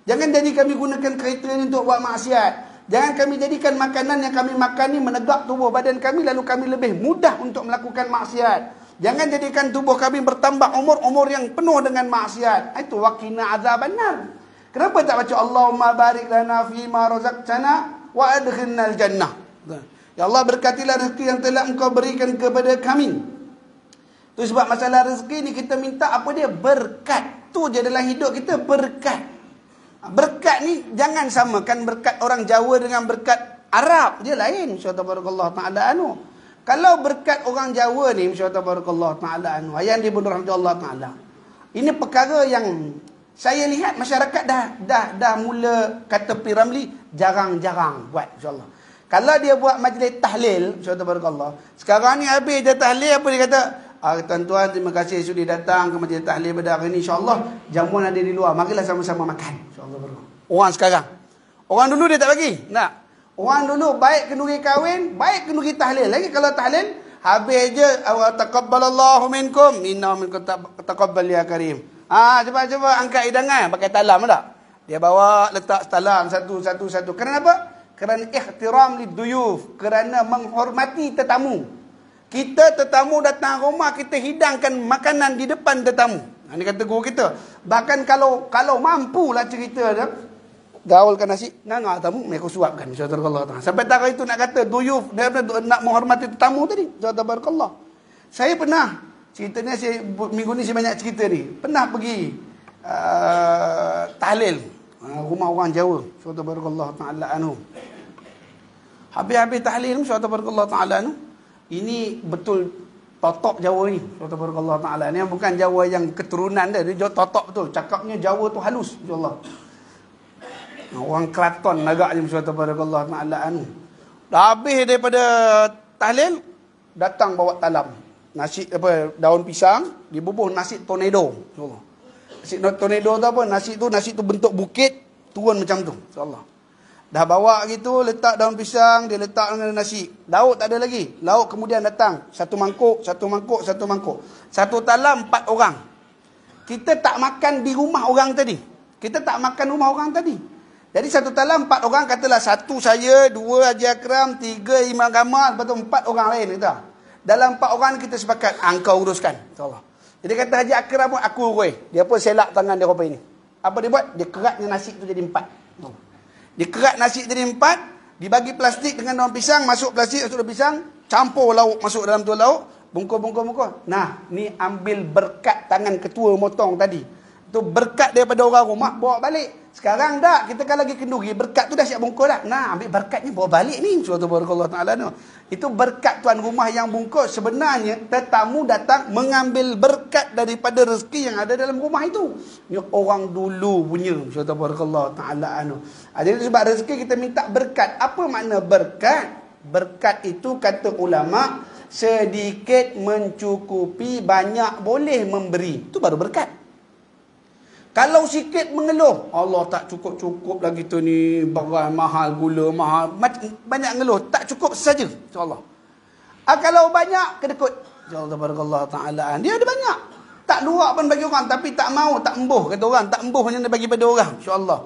Jangan jadi kami gunakan kereta ini untuk buat maksiat. Jangan kami jadikan makanan yang kami makan ini menegak tubuh badan kami, lalu kami lebih mudah untuk melakukan maksiat. Jangan jadikan tubuh kami bertambah umur yang penuh dengan maksiat. Itu waqina azabannar. Kenapa tak baca Allahumma barik lana fima razaqtana wa adkhilnal jannah? Ya Allah, berkatilah rezeki yang telah engkau berikan kepada kami. Tu sebab masalah rezeki ni kita minta apa dia? Berkat. Tu je dalam hidup kita, berkat. Berkat ni jangan samakan berkat orang Jawa dengan berkat Arab. Dia lain. Insya-Allah barakallahu taala anu. Kalau berkat orang Jawa ni, insya-Allah barakallahu taala anu, yang dibenarkan Allah taala. Ini perkara yang saya lihat masyarakat dah mula kata Piramli jarang-jarang buat, insya-Allah. Kalau dia buat majlis tahlil, insya-Allah barakallah. Sekarang ni habis dia tahlil, apa dia kata? Tuan-tuan, terima kasih sudi datang ke majlis tahlil pada hari ini. InsyaAllah jamuan ada di luar. Marilah sama-sama makan. InsyaAllah barakallah. Orang sekarang. Orang dulu dia tak bagi. Nak. Orang dulu baik kenduri kahwin, baik kenduri tahlil. Lagi kalau tahlil, habis je taqabbalallahu minkum, inna minkum taqabbal ya karim. Cuba angkat hidangan pakai talam tak? Dia bawa letak talam satu. Kenapa? Kerana ihtiram liduyuf, kerana menghormati tetamu. Kita tetamu datang rumah, kita hidangkan makanan di depan tetamu. Ini kata guru kita. Bahkan kalau mampulah cerita dia, gaulkan nasi, nganga tamu, mereka suapkan. Insya-Allah. Sampai tak itu nak kata duyuf, nak menghormati tetamu tadi. Insya-Allah. Saya pernah, ceritanya minggu ni saya banyak cerita ni. Pernah pergi tahlil rumah orang Jawa. Insya-Allah taala anu. Habis tahlil, insya-Allah taala anu. Ini betul totok Jawa ni. Subhanallah taala. Ni bukan Jawa yang keturunan dia. Dia totok betul. Cakapnya Jawa tu halus, insyaallah. Orang Keraton agaknya subhanallah taala anu. Dah habis daripada tahlil, datang bawa talam. Nasi daun pisang, dibubuh nasi tornado, insyaallah. Nasi tornado tu apa? Nasi tu bentuk bukit, turun macam tu, insyaallah. Dah bawa gitu, letak daun pisang, dia letak dengan nasi. Lauk tak ada lagi. Lauk kemudian datang. Satu mangkuk. Satu talam 4 orang. Kita tak makan di rumah orang tadi. Jadi satu talam 4 orang, katalah 1 saya, 2 Haji Akram, 3 Imam Gamal, lepas tu 4 orang lain. Kata. Dalam 4 orang kita sepakat, engkau uruskan. InsyaAllah. Jadi kata Haji Akram pun, aku urus. Dia pun selak tangan dia rupa ini. Apa dia buat? Dia keratnya nasi tu jadi 4. Dikerat nasi jadi 4, dibagi plastik dengan daun pisang, masuk daun pisang, campur lauk masuk dalam tu lauk, bungkus. Nah, ni ambil berkat tangan ketua motong tadi. Tu berkat daripada orang rumah, bawa balik. Sekarang dah, kita kan lagi kenduri, berkat tu dah siap bungkus dah. Nah, ambil berkatnya, bawa balik ni. Subhanallah ta'ala. Itu berkat tuan rumah yang bungkus. Sebenarnya, tetamu datang mengambil berkat daripada rezeki yang ada dalam rumah itu. Ni orang dulu punya. Subhanallah ta'ala. Jadi sebab rezeki kita minta berkat. Apa makna berkat? Berkat itu kata ulama, sedikit mencukupi, banyak boleh memberi. Itu baru berkat. Kalau sikit mengeluh, Allah tak cukup lagi tu ni, barang mahal, gula mahal, banyak ngeluh, tak cukup saja, insya-Allah. Kalau banyak kedekut, insya-Allah barakallahu taala. Dia ada banyak. Tak luak pun bagi orang, tapi tak mau, tak embuh kata orang, tak embuh hanya bagi pada orang, insya-Allah.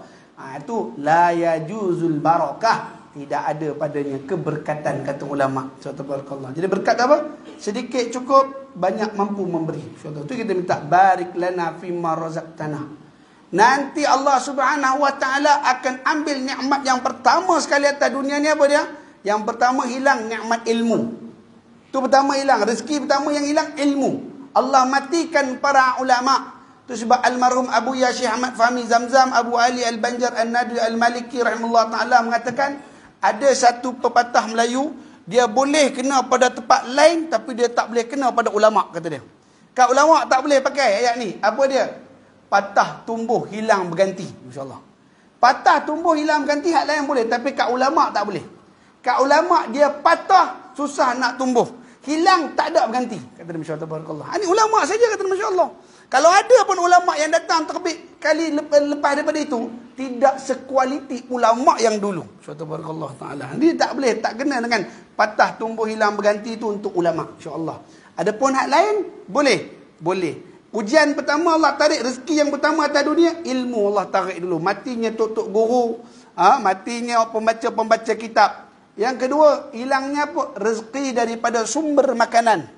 Itu la yajuzul barakah, tidak ada padanya keberkatan kata ulama. Subhanallah. Jadi berkat apa? Sedikit cukup, banyak mampu memberi. Insya-Allah. Itu kita minta barik lana fima razaqtana. Nanti Allah Subhanahu wa taala akan ambil nikmat yang pertama sekali atas dunia ni apa dia? Yang pertama hilang nikmat ilmu. Itu pertama hilang, rezeki pertama yang hilang ilmu. Allah matikan para ulama. Itu sebab almarhum Abu Syekh Ahmad Fahmi Zamzam, Abu Ali Al-Banjar An-Nadwi Al-Maliki rahimahullah taala mengatakan, ada satu pepatah Melayu, dia boleh kena pada tempat lain tapi dia tak boleh kena pada ulama, kata dia. Kat ulama tak boleh pakai ayat ni. Apa dia? Patah tumbuh hilang berganti, insya-Allah. Patah tumbuh hilang berganti hak lain boleh, tapi kat ulama tak boleh. Kat ulama dia patah susah nak tumbuh, hilang tak ada berganti, kata dia masya-Allah barakallah. Ini ulama saja kata dia masya-Allah. Kalau ada pun ulama yang datang terbit kali lepas daripada itu, tidak sekualiti ulama yang dulu. Masya-Allah barakallah taala. Dia tak boleh, tak kena dengan patah tumbuh hilang berganti itu untuk ulama, insya-Allah. Adapun hak lain boleh. Ujian pertama Allah tarik rezeki yang pertama atas dunia, ilmu Allah tarik dulu. Matinya tok-tok guru, matinya pembaca kitab. Yang kedua, hilangnya apa? Rezeki daripada sumber makanan.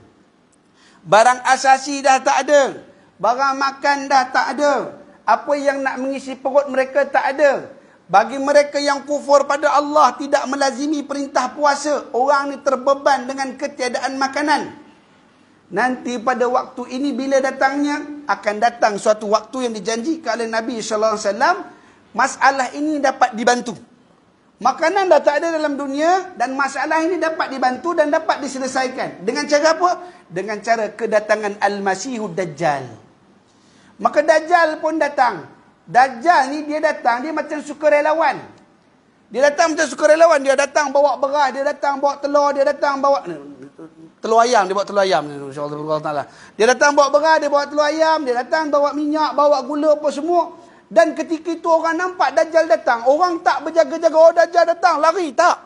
Barang asasi dah tak ada. Barang makan dah tak ada. Apa yang nak mengisi perut mereka tak ada. Bagi mereka yang kufur pada Allah, tidak melazimi perintah puasa, orang ni terbeban dengan ketiadaan makanan. Nanti pada waktu ini bila datangnya, akan datang suatu waktu yang dijanjikan oleh Nabi sallallahu alaihi wasallam, masalah ini dapat dibantu. Makanan dah tak ada dalam dunia dan masalah ini dapat dibantu dan dapat diselesaikan. Dengan cara apa? Dengan cara kedatangan Al-Masihud Dajjal. Maka Dajjal pun datang. Dajjal ni dia datang, dia macam sukarelawan. Dia datang macam sukarelawan, dia datang bawa beras, dia datang bawa telur, dia datang bawa telur ayam, dia bawa telur ayam, insyaallah. Dia datang bawa beras, dia bawa telur ayam, dia datang bawa minyak, bawa gula apa semua. Dan ketika itu orang nampak Dajjal datang, orang tak berjaga-jaga, oh Dajjal datang, lari, tak.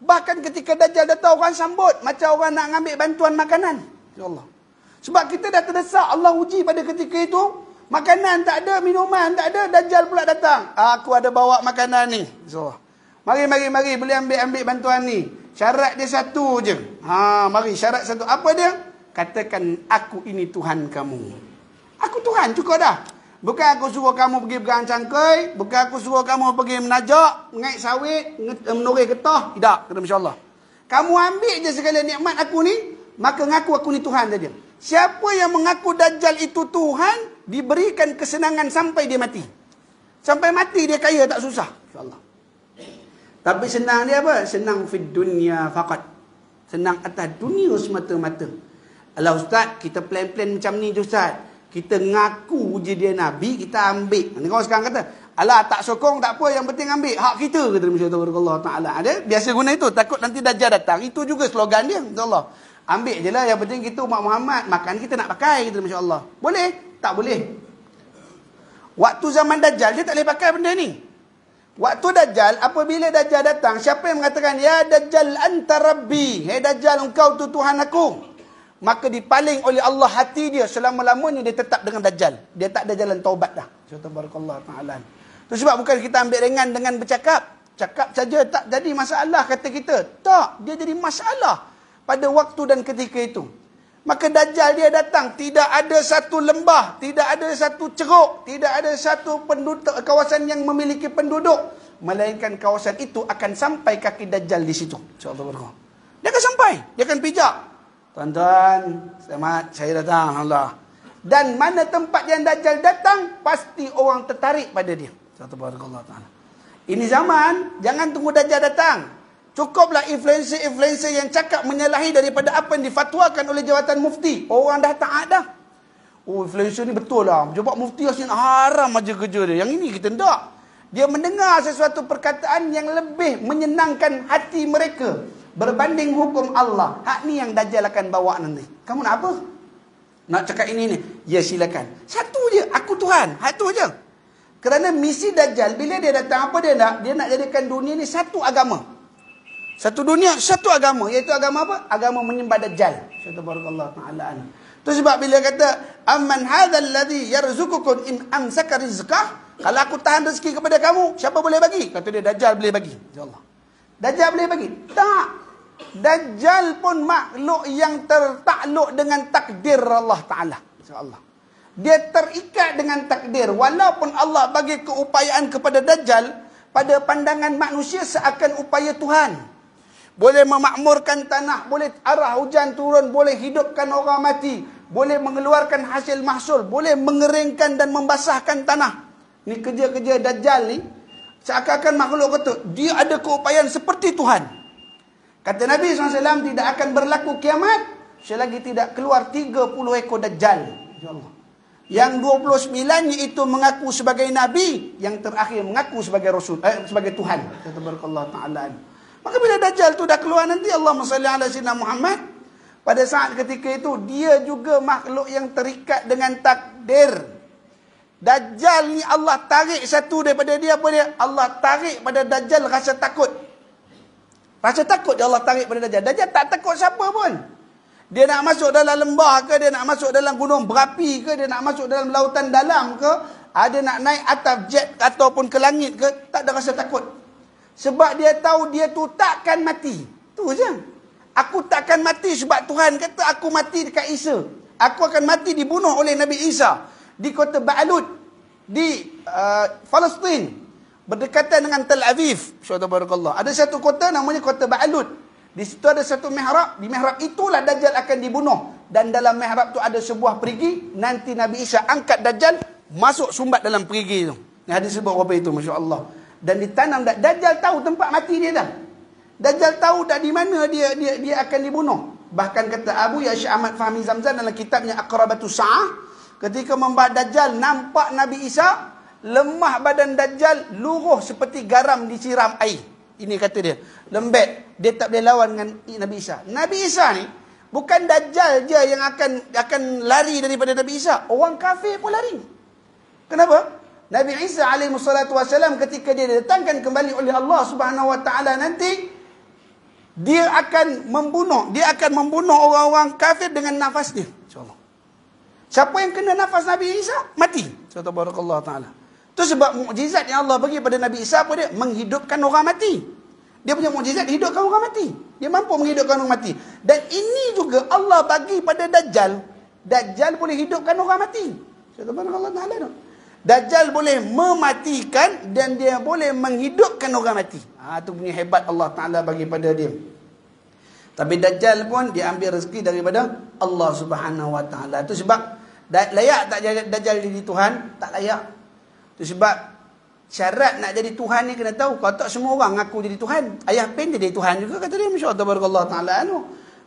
Bahkan ketika Dajjal datang, orang sambut macam orang nak ambil bantuan makanan. InsyaAllah. Sebab kita dah terdesak, Allah uji pada ketika itu, makanan tak ada, minuman tak ada, Dajjal pula datang. Aku ada bawa makanan ni. InsyaAllah. Mari, boleh ambil bantuan ni. Syarat dia satu je. Mari, syarat satu. Apa dia? Katakan, aku ini Tuhan kamu. Aku Tuhan, cukup dah. Bukan aku suruh kamu pergi pegang cangkoi, bukan aku suruh kamu pergi menajak, mengait sawit, menoreh getah. Tidak, kata insya-Allah. Kamu ambil je segala nikmat aku ni, maka ngaku aku ni Tuhan saja. Siapa yang mengaku Dajjal itu Tuhan, diberikan kesenangan sampai dia mati. Sampai mati dia kaya tak susah, insya-Allah. Tapi senang dia apa? Senang fid dunya faqat. Senang atas dunia semata-mata. Alah ustaz, kita plan-plan macam ni je ustaz. Kita ngaku je dia Nabi, kita ambil. Nanti orang sekarang kata, alah tak sokong tak apa, yang penting ambil. Hak kita, kata Allah Ta'ala. Ada biasa guna itu, takut nanti Dajjal datang. Itu juga slogan dia, insyaAllah. Ambil je lah, yang penting kita umat Muhammad, makan kita nak pakai, kata Allah. Boleh? Tak boleh. Waktu zaman Dajjal, dia tak boleh pakai benda ni. Waktu Dajjal, apabila Dajjal datang, siapa yang mengatakan, ya Dajjal anta Rabbi, hey Dajjal engkau tu Tuhan aku, maka dipaling oleh Allah hati dia, selama-lamanya dia tetap dengan Dajjal. Dia tak ada jalan taubat dah. Subhanallah ta'ala. Itu sebab bukan kita ambil ringan dengan bercakap. Cakap saja tak jadi masalah kata kita. Tak, dia jadi masalah pada waktu dan ketika itu. Maka Dajjal dia datang, tidak ada satu lembah, tidak ada satu ceruk, tidak ada satu kawasan yang memiliki penduduk, melainkan kawasan itu akan sampai kaki Dajjal di situ. InsyaAllah. Dia akan sampai, dia akan pijak. Tuan-tuan, selamat, saya datang, alhamdulillah. Dan mana tempat yang Dajjal datang, pasti orang tertarik pada dia. Subhanallah ta'ala. Ini zaman, jangan tunggu Dajjal datang. Cukuplah influencer-influencer yang cakap menyalahi daripada apa yang difatwakan oleh jawatan mufti. Orang dah taat dah. Oh, influencer ni betul lah. Jawab mufti Yasin haram aja kerja dia. Yang ini kita tak. Dia mendengar sesuatu perkataan yang lebih menyenangkan hati mereka berbanding hukum Allah. Hak ni yang Dajjal akan bawa nanti. Kamu nak apa? Nak cakap ini ni? Ya silakan. Satu je, aku Tuhan. Hak tu je. Kerana misi Dajjal, bila dia datang, apa dia nak? Dia nak jadikan dunia ni satu agama. Satu dunia, satu agama. Iaitu agama apa? Agama menyembah Dajjal. Subhanallah ta'ala. Itu sebab bila kata, amman hadzal ladzi yarzuqukum in amsaka rizqah. Kalau aku tahan rezeki kepada kamu, siapa boleh bagi? Kata dia, Dajjal boleh bagi. InsyaAllah. Dajjal boleh bagi? Tak. Dajjal pun makhluk yang tertakluk dengan takdir Allah Ta'ala. InsyaAllah. Dia terikat dengan takdir. Walaupun Allah bagi keupayaan kepada Dajjal, pada pandangan manusia seakan upaya Tuhan. Boleh memakmurkan tanah, boleh arah hujan turun, boleh hidupkan orang mati, boleh mengeluarkan hasil mahsul, boleh mengeringkan dan membasahkan tanah. Ini kerja-kerja Dajjal ni, seakan-akan makhluk kata, dia ada keupayaan seperti Tuhan. Kata Nabi SAW, tidak akan berlaku kiamat selagi tidak keluar 30 ekor Dajjal. InsyaAllah. Yang 29-nya itu mengaku sebagai Nabi, yang terakhir mengaku sebagai Rasul, sebagai Tuhan. Kata Allah Ta'ala. Maka bila Dajjal tu dah keluar nanti, Allahumma salli ala sayyidina Muhammad, pada saat ketika itu, dia juga makhluk yang terikat dengan takdir. Dajjal ni Allah tarik satu daripada dia, apa dia? Allah tarik pada Dajjal rasa takut. Rasa takut dia Allah tarik pada Dajjal. Dajjal tak takut siapa pun. Dia nak masuk dalam lembah ke, dia nak masuk dalam gunung berapi ke, dia nak masuk dalam lautan dalam ke, ada nak naik atas jet ataupun ke langit ke, tak ada rasa takut. Sebab dia tahu dia tu takkan mati. Tu je. Aku takkan mati sebab Tuhan kata aku mati dekat Isa. Aku akan mati dibunuh oleh Nabi Isa di kota Ba'alut di Palestin berdekatan dengan Tel Aviv. Subhanallah. Ada satu kota namanya kota Ba'alut. Di situ ada satu mihrab. Di mihrab itulah Dajjal akan dibunuh. Dan dalam mihrab tu ada sebuah perigi. Nanti Nabi Isa angkat Dajjal, masuk sumbat dalam perigi tu. Ini hadis sebut apa itu, Masya Allah. Dan ditanam, Dajjal tahu tempat mati dia dah. Dajjal tahu dah di mana dia akan dibunuh. Bahkan kata Abu Yahya Ahmad Fahmi Zamzam dalam kitabnya Aqrabatus Sa'ah, ketika membahas Dajjal, nampak Nabi Isa, lemah badan Dajjal luruh seperti garam disiram air. Ini kata dia, lembek, dia tak boleh lawan dengan Nabi Isa. Nabi Isa ni bukan Dajjal je yang akan lari daripada Nabi Isa, orang kafir pun lari. Kenapa? Nabi Isa alaihi wassalatu wassalam ketika dia datangkan kembali oleh Allah Subhanahu wa taala nanti, dia akan membunuh orang-orang kafir dengan nafas dia, insyaallah. Siapa yang kena nafas Nabi Isa mati. Subhanallah taala. Itu sebab mukjizat yang Allah bagi pada Nabi Isa apa dia? Menghidupkan orang mati. Dia punya mukjizat hidupkan orang mati. Dia mampu menghidupkan orang mati. Dan ini juga Allah bagi pada Dajjal. Dajjal boleh hidupkan orang mati. Subhanallah taala. Dajjal boleh mematikan dan dia boleh menghidupkan orang mati. Itu punya hebat Allah Ta'ala bagi pada dia. Tapi Dajjal pun dia ambil rezeki daripada Allah Subhanahu Wa Ta'ala. Itu sebab layak tak Dajjal jadi Tuhan? Tak layak. Itu sebab syarat nak jadi Tuhan ni kena tahu. Kalau tak semua orang ngaku jadi Tuhan. Ayah Pen jadi Tuhan juga kata dia. Masya Allah Ta'ala.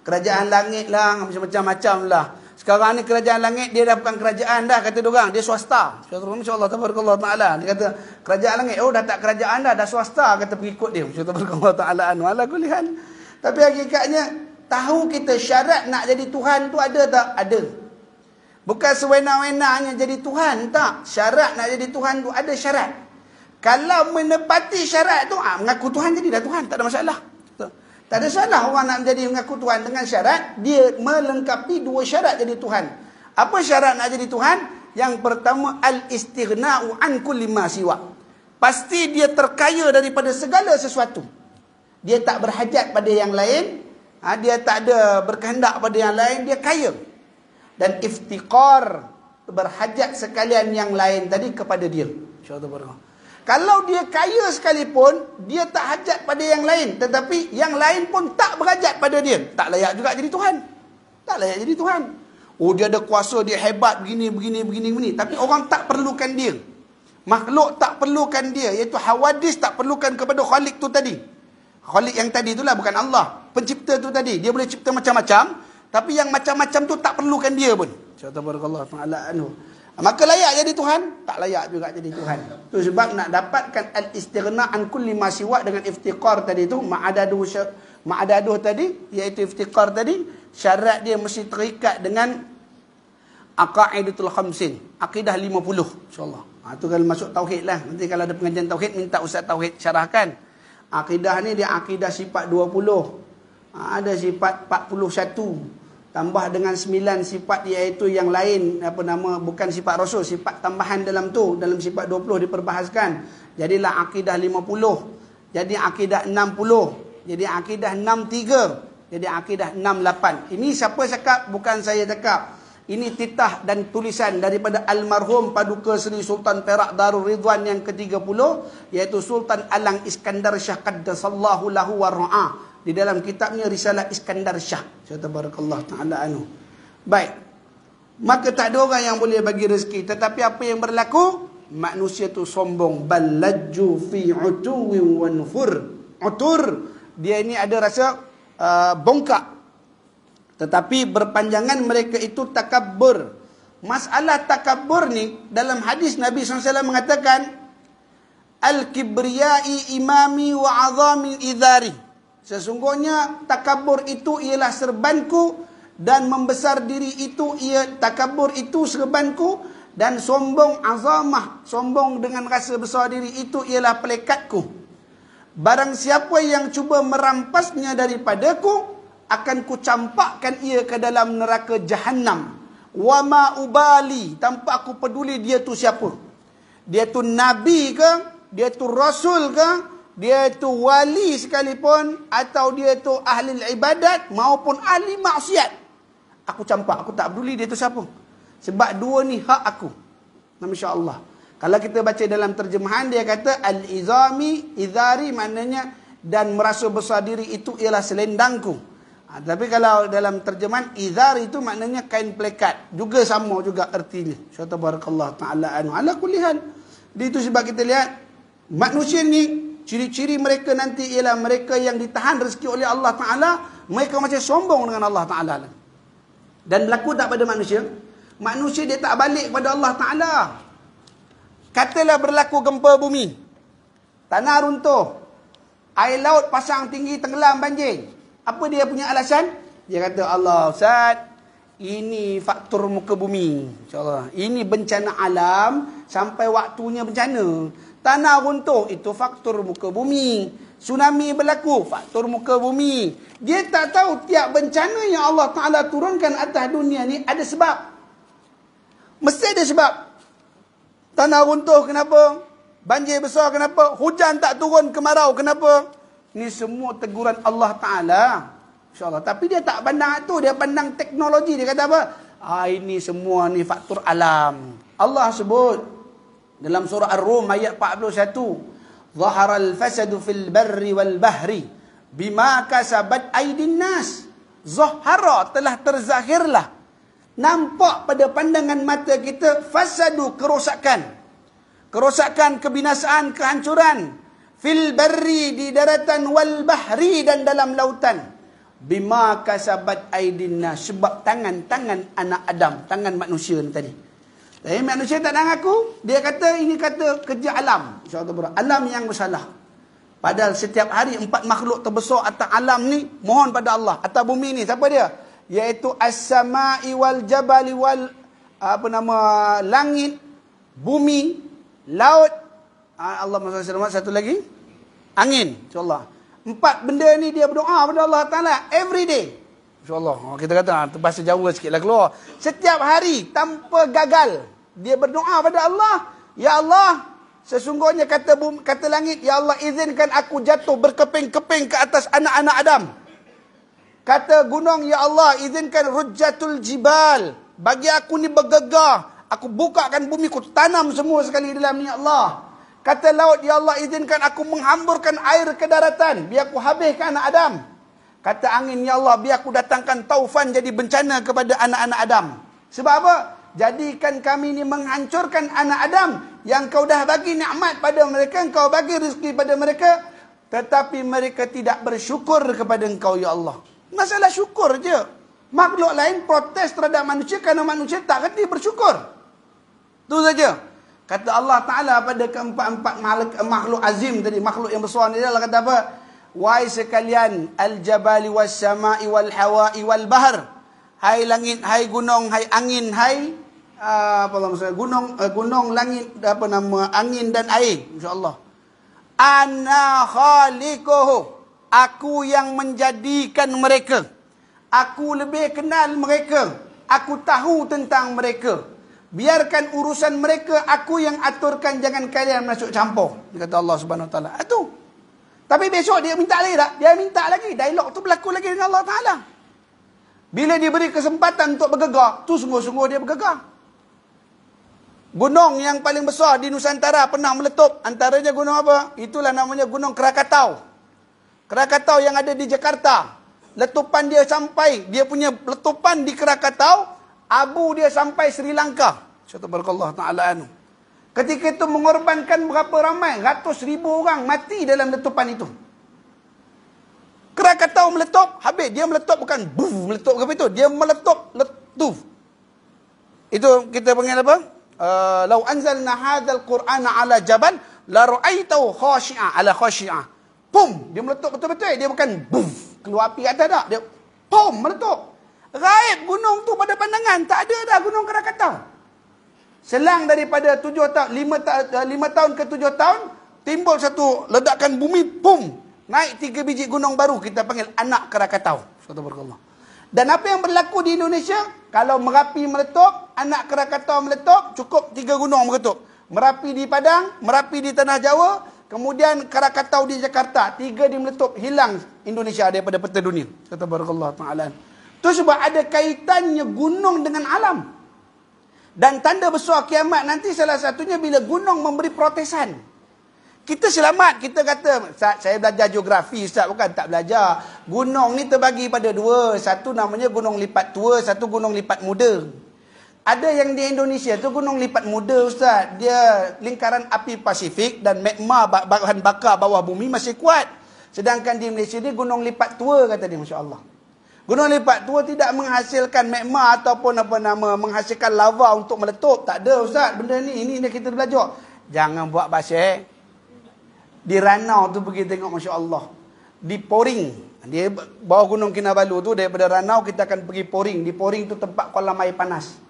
Kerajaan langit lah, macam-macam lah. Sekarang ni kerajaan langit dia dah bukan kerajaan dah kata diorang, dia swasta. Masya-Allah tabarakallah taala. Dia kata kerajaan langit dah tak kerajaan dah swasta kata pengikut dia. Masya-Allah taala ala kulli hal. Tapi hakikatnya tahu kita syarat nak jadi Tuhan tu ada tak? Ada. Bukan sewenang-wenangnya jadi Tuhan, tak. Syarat nak jadi Tuhan tu ada syarat. Kalau menepati syarat tu mengaku Tuhan jadi dah Tuhan, tak ada masalah. Tak ada salah orang nak menjadi mengaku Tuhan dengan syarat dia melengkapi dua syarat jadi Tuhan. Apa syarat nak jadi Tuhan? Yang pertama, al-istighna'u an kulli ma siwa. Pasti dia terkaya daripada segala sesuatu. Dia tak berhajat pada yang lain, dia tak ada berkehendak pada yang lain, dia kaya. Dan iftiqar, berhajat sekalian yang lain tadi kepada dia. Insyaallah. Kalau dia kaya sekalipun, dia tak hajat pada yang lain. Tetapi yang lain pun tak berhajat pada dia. Tak layak juga jadi Tuhan. Tak layak jadi Tuhan. Oh, dia ada kuasa, dia hebat, begini. Tapi orang tak perlukan dia. Makhluk tak perlukan dia. Iaitu hawadis tak perlukan kepada Khalik tu tadi. Khalik yang tadi itulah, bukan Allah. Pencipta tu tadi. Dia boleh cipta macam-macam. Tapi yang macam-macam tu tak perlukan dia pun. Subhanallah ta'ala anhu. Maka layak jadi Tuhan? Tak layak juga jadi Tuhan. Itu sebab nak dapatkan al-istighna' an kulli ma siwa dengan iftiqar tadi tu, ma'adaduh tadi, iaitu iftiqar tadi, syarat dia mesti terikat dengan aqaidatul khamsin, akidah 50, insya-Allah. Itu kalau masuk tauhid lah. Nanti kalau ada pengajian tauhid minta ustaz tauhid syarahkan. Akidah ni dia akidah sifat 20. Ada sifat 41. Tambah dengan 9 sifat iaitu yang lain, bukan sifat rasul, sifat tambahan dalam tu, dalam sifat 20 diperbahaskan. Jadilah akidah 50. Jadi akidah 60. Jadi akidah 63. Jadi akidah 68. Ini siapa cakap? Bukan saya cakap. Ini titah dan tulisan daripada almarhum Paduka Seri Sultan Perak Darul Ridwan yang ke-30, iaitu Sultan Alang Iskandar Shah Qaddasallahu lahu wa ra'ah. Di dalam kitabnya Risalah Iskandar Shah. Tabarakallah ta'ala anhu. Baik. Maka tak ada orang yang boleh bagi rezeki. Tetapi apa yang berlaku? Manusia tu sombong. Balajju fi utuwin wa nufur. Utur. Dia ini ada rasa bongkak. Tetapi berpanjangan mereka itu takabur. Masalah takabur ni, dalam hadis Nabi SAW mengatakan, Al-kibriyai imami wa azami idhari. Sesungguhnya takabur itu ialah serbanku, dan membesar diri itu takabur itu serbanku, dan sombong azamah, sombong dengan rasa besar diri itu ialah pelekatku. Barang siapa yang cuba merampasnya daripadaku, akan ku campakkan ia ke dalam neraka Jahannam. Wa ma ubali, tanpa aku peduli dia tu siapa. Dia tu nabi ke, dia tu rasul ke, dia itu wali sekalipun, atau dia itu ahli ibadat maupun ahli maksiat, aku campak, aku tak peduli dia itu siapa. Sebab dua ni hak aku. Masya Allah. Kalau kita baca dalam terjemahan, dia kata al-izami idhari, maknanya dan merasa besar diri itu ialah selendangku. Tapi kalau dalam terjemahan izar itu maknanya kain plekat. Juga sama juga artinya. Tabarakallah ta'ala anhu. Ala kulli hal. Itu sebab kita lihat manusia ni, ciri-ciri mereka nanti ialah mereka yang ditahan rezeki oleh Allah Ta'ala. Mereka macam sombong dengan Allah Ta'ala. Dan berlaku tak pada manusia? Manusia dia tak balik kepada Allah Ta'ala. Katalah berlaku gempa bumi, tanah runtuh, air laut pasang tinggi, tenggelam, banjir. Apa dia punya alasan? Dia kata, Allah Ustaz, ini faktor muka bumi. InsyaAllah. Ini bencana alam sampai waktunya bencana. Tanah runtuh, itu faktor muka bumi. Tsunami berlaku, faktor muka bumi. Dia tak tahu tiap bencana yang Allah Ta'ala turunkan atas dunia ni ada sebab. Mesti ada sebab. Tanah runtuh kenapa? Banjir besar kenapa? Hujan tak turun, kemarau kenapa? Ini semua teguran Allah Ta'ala. InsyaAllah. Tapi dia tak pandang itu. Dia pandang teknologi. Dia kata apa? Ini semua ni faktor alam. Allah sebut dalam surah Ar-Rum ayat 41. Zaharal fasadu fil barri wal bahri bima kasabat aydin nas. Zahara, telah terzahirlah. Nampak pada pandangan mata kita fasadu, kerosakan. Kerosakan, kebinasaan, kehancuran. Fil barri, di daratan, wal bahri, dan dalam lautan. Bima kasabat aydin nas, sebab tangan-tangan anak Adam, tangan manusia ni tadi. Tapi manusia tak nak aku. Dia kata ini kata kerja alam. Alam yang bersalah. Padahal setiap hari 4 makhluk terbesar atas alam ni mohon pada Allah. Atas bumi ni siapa dia? Iaitu as-sama'i wal jabali wal langit, bumi, laut. Allah SWT satu lagi, angin. InsyaAllah. 4 benda ni dia berdoa pada Allah Ta'ala every day. InsyaAllah. Kita kata bahasa Jawa sikit lah keluar. Setiap hari tanpa gagal dia berdoa pada Allah. Ya Allah, sesungguhnya kata langit, ya Allah izinkan aku jatuh berkeping-keping ke atas anak-anak Adam. Kata gunung, ya Allah izinkan rujjatul jibal, bagi aku ni bergegar, aku bukakan bumi, aku tanam semua sekali dalam ni ya Allah. Kata laut, ya Allah izinkan aku menghamburkan air ke daratan, biar aku habiskan anak Adam. Kata angin, ya Allah biar aku datangkan taufan jadi bencana kepada anak-anak Adam. Sebab apa? Jadikan kami ni menghancurkan anak Adam yang kau dah bagi nikmat pada mereka, kau bagi rezeki pada mereka, tetapi mereka tidak bersyukur kepada engkau ya Allah. Masalah syukur je. Makhluk lain protes terhadap manusia kerana manusia tak kerti bersyukur. Itu saja. Kata Allah Ta'ala pada keempat-empat makhluk azim tadi, makhluk yang besar ni, Allah kata apa? Wahai sekalian, al-jabali was-sama'i wal-hawa'i wal-bahr. Hai langit, hai gunung, hai angin, hai gunung, langit, angin dan air. InsyaAllah. Ana khaliquhu. Aku yang menjadikan mereka. Aku lebih kenal mereka. Aku tahu tentang mereka. Biarkan urusan mereka aku yang aturkan, jangan kalian masuk campur. Kata Allah Subhanahu Wa Taala. Itu. Tapi besok dia minta lagi tak? Dia minta lagi. Dialog tu berlaku lagi dengan Allah Ta'ala. Bila dia beri kesempatan untuk bergegar, tu sungguh-sungguh dia bergegar. Gunung yang paling besar di Nusantara pernah meletup. Antaranya gunung apa? Itulah namanya Gunung Krakatau. Krakatau yang ada di Jakarta. Letupan dia sampai, dia punya letupan di Krakatau, abu dia sampai Sri Lanka. Subhanallah Ta'ala anu. Ketika itu mengorbankan berapa ramai? Ratus ribu orang mati dalam letupan itu. Krakatau meletup, habis. Dia meletup bukan buf, meletup ke itu. Dia meletup, letuf. Itu kita panggil apa? Lau anzalna hadzal Qur'ana ala jabal la ra'aitahu khashi'a ala khashi'a. Pum, dia meletup betul-betul. Dia bukan buf, keluar api atas tak. Dia pum, meletup. Gaib gunung tu pada pandangan, tak ada dah gunung Krakatau. Selang daripada 5 tahun ke 7 tahun, timbul satu ledakan bumi, pum, naik 3 biji gunung baru, kita panggil anak Krakatau. Subhanallah. Dan apa yang berlaku di Indonesia? Kalau Merapi meletup, anak Krakatau meletup, cukup 3 gunung meletup. Merapi di Padang, Merapi di Tanah Jawa, kemudian Krakatau di Jakarta. 3 dia meletup, hilang Indonesia daripada peta dunia. Subhanallah Ta'ala. Itu sebab ada kaitannya gunung dengan alam. Dan tanda besar kiamat nanti salah satunya bila gunung memberi protesan. Kita selamat. Kita kata, Ustaz, saya belajar geografi, Ustaz. Bukan tak belajar. Gunung ni terbagi pada dua. Satu namanya gunung lipat tua, satu gunung lipat muda. Ada yang di Indonesia tu gunung lipat muda, Ustaz. Dia lingkaran api Pasifik dan magma bahan bakar bawah bumi masih kuat. Sedangkan di Malaysia ni gunung lipat tua, kata dia, Masya Allah. Gunung lipat tua tidak menghasilkan magma ataupun menghasilkan lava untuk meletup. Tak ada, Ustaz. Benda ni, ini kita belajar. Jangan buat bahasa. Di Ranau tu pergi tengok, Masya Allah. Di Poring. Dia bawah gunung Kinabalu tu, daripada Ranau kita akan pergi Poring. Di Poring tu tempat kolam air panas.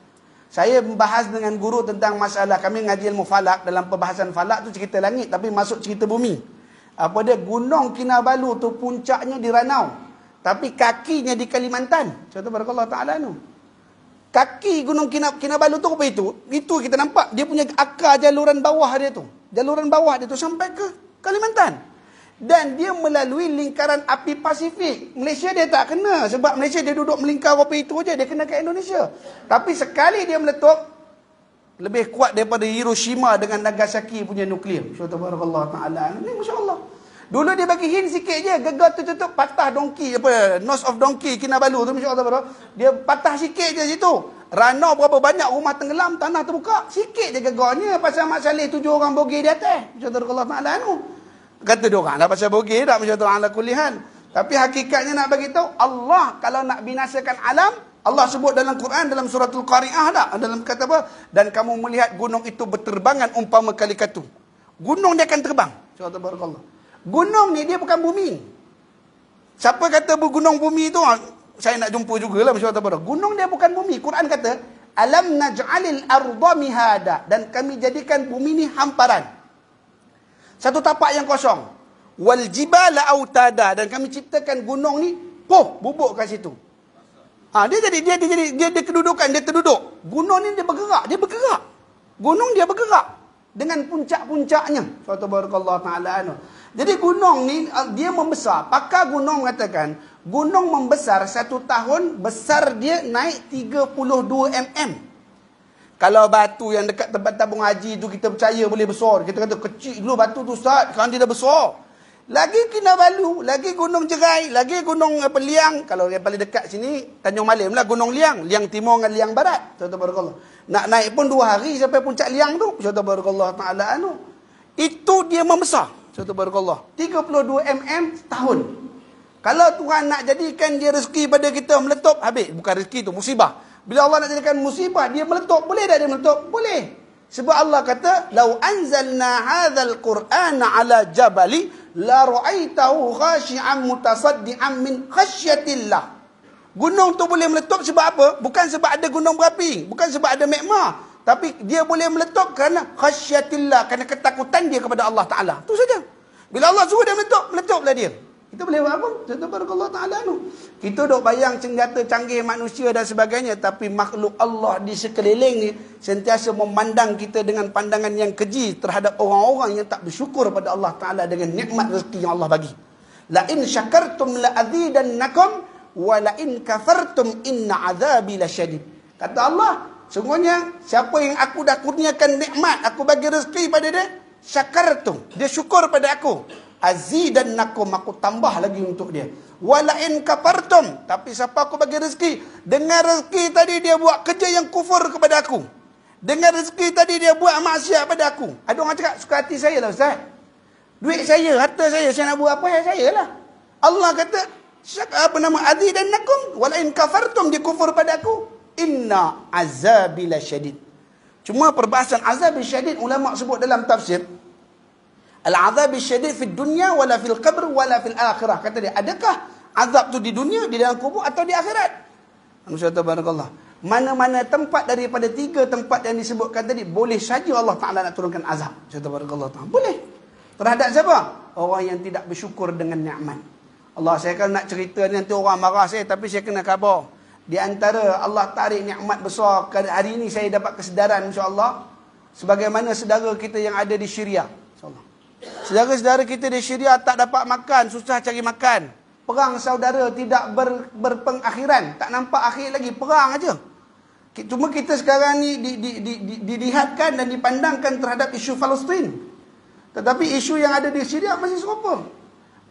Saya membahas dengan guru tentang masalah, kami ngaji ilmu falak. Dalam perbahasan falak tu cerita langit, tapi masuk cerita bumi. Apa dia? Gunung Kinabalu tu puncaknya di Ranau, tapi kakinya di Kalimantan. Contoh barakallahu ta'ala tu. Kaki gunung Kinabalu tu apa itu? Itu kita nampak. Dia punya akar jaluran bawah dia tu. Jaluran bawah dia tu sampai ke Kalimantan. Dan dia melalui lingkaran api Pasifik. Malaysia dia tak kena. Sebab Malaysia dia duduk melingkar api itu je. Dia kena ke Indonesia. Tapi sekali dia meletup, lebih kuat daripada Hiroshima dengan Nagasaki punya nuklear. Subhanallah ta'ala. Ini Masya Allah. Dulu dia bagi hint sikit je. Gegar tu tutup patah Dongki. Nose of Dongki Kinabalu tu. Masya Allah. Dia patah sikit je situ. Ranau berapa banyak rumah tenggelam, tanah terbuka. Sikit je gegarnya. Pasal Mak Saleh 7 orang bogey di atas. Masya Allah ta'ala tu. Kata dia orang lah pasal bogey tak, Masya Allah ala kulihan. Tapi hakikatnya nak bagi tahu, Allah kalau nak binasakan alam, Allah sebut dalam Quran, dalam suratul Qari'ah tak? Dalam kata apa? Dan kamu melihat gunung itu berterbangan umpama kali katu. Gunung dia akan terbang. Subhanallah. Gunung ni dia bukan bumi. Siapa kata gunung bumi tu, saya nak jumpa jugalah, Masya Allah. Gunung dia bukan bumi. Quran kata, alam naj'alil arda mihada. Dan kami jadikan bumi ni hamparan. Satu tapak yang kosong. Wal jibala autada. Dan kami ciptakan gunung ni, bubuk kat situ. Dia kedudukan, dia terduduk. Gunung ni dia bergerak. Gunung dia bergerak. Dengan puncak-puncaknya. Suatu barakallahu ta'ala. Jadi gunung ni, dia membesar. Pakar gunung mengatakan, gunung membesar 1 tahun, besar dia naik 32 mm. Kalau batu yang dekat tempat tabung haji tu kita percaya boleh besar. Kita kata kecil dulu batu tu, Ustaz. Sekarang dia dah besar. Lagi Kinabalu, lagi Gunung Jerai, lagi Gunung Liang. Kalau yang paling dekat sini, Tanjung Malim lah, Gunung Liang. Liang Timur dengan Liang Barat. Barakallah. Nak naik pun 2 hari sampai puncak Liang tu. Barakallah ta'ala anu. Itu dia membesar. Barakallah. 32 mm setahun. Kalau Tuhan nak jadikan dia rezeki pada kita meletup, habis. Bukan rezeki tu, musibah. Bila Allah nak jadikan musibah, dia meletup. Boleh tak dia meletup? Boleh. Sebab Allah kata, "Lau anzalna hadzal Qur'ana 'ala jabali la ra'aitahu khashi'an mutasaddian min khasyatillah." Gunung tu boleh meletup sebab apa? Bukan sebab ada gunung berapi, bukan sebab ada magma, tapi dia boleh meletup kerana khasyatillah, kerana ketakutan dia kepada Allah Taala. Itu saja. Bila Allah suruh dia meletup, meletuplah dia. Kita boleh buat apa? Subhanallah ta'ala tu. Kita duk bayang senjata canggih manusia dan sebagainya, tapi makhluk Allah di sekeliling ni sentiasa memandang kita dengan pandangan yang keji terhadap orang-orang yang tak bersyukur pada Allah Ta'ala dengan nikmat rezeki yang Allah bagi. La in syakartum la azidannakum wa la in kafartum inna azabi lasyadid. Kata Allah, sungguhnya siapa yang aku dah kurniakan nikmat, aku bagi rezeki pada dia, syakartum, dia syukur pada aku, azidannakum, aku tambah lagi untuk dia. Wala in kafartum, tapi siapa aku bagi rezeki, dengan rezeki tadi dia buat kerja yang kufur kepada aku, dengan rezeki tadi dia buat maksiat pada aku. Ada orang cakap, suka hati saya lah Ustaz, duit saya, harta saya nak buat apa, saya lah. Allah kata, azidannakum wala in kafartum, dia kufur pada aku, inna azabi lasyadid. Cuma perbahasan azab syadid, ulama sebut dalam tafsir, al-azab syadid fi dunya wala fil qabr wala fil akhirah. Kata dia, adakah azab tu di dunia, di dalam kubur, atau di akhirat? Masyaallah, barakallah. Mana-mana tempat daripada 3 tempat yang disebutkan tadi, boleh saja Allah Ta'ala nak turunkan azab. Masyaallah, barakallah. Boleh. Terhadap siapa? Orang yang tidak bersyukur dengan nikmat. Allah, saya kalau nak cerita ni nanti orang marah saya, tapi saya kena khabar. Di antara Allah tarik nikmat besar, hari ini saya dapat kesedaran, insya-Allah, sebagaimana saudara kita yang ada di Syria. Insya-Allah. Saudara-saudara kita di Syria tak dapat makan, susah cari makan. Perang saudara tidak berpengakhiran, tak nampak akhir lagi, perang aja. Cuma kita sekarang ni dilihatkan dan dipandangkan terhadap isu Palestin. Tetapi isu yang ada di Syria masih serupa.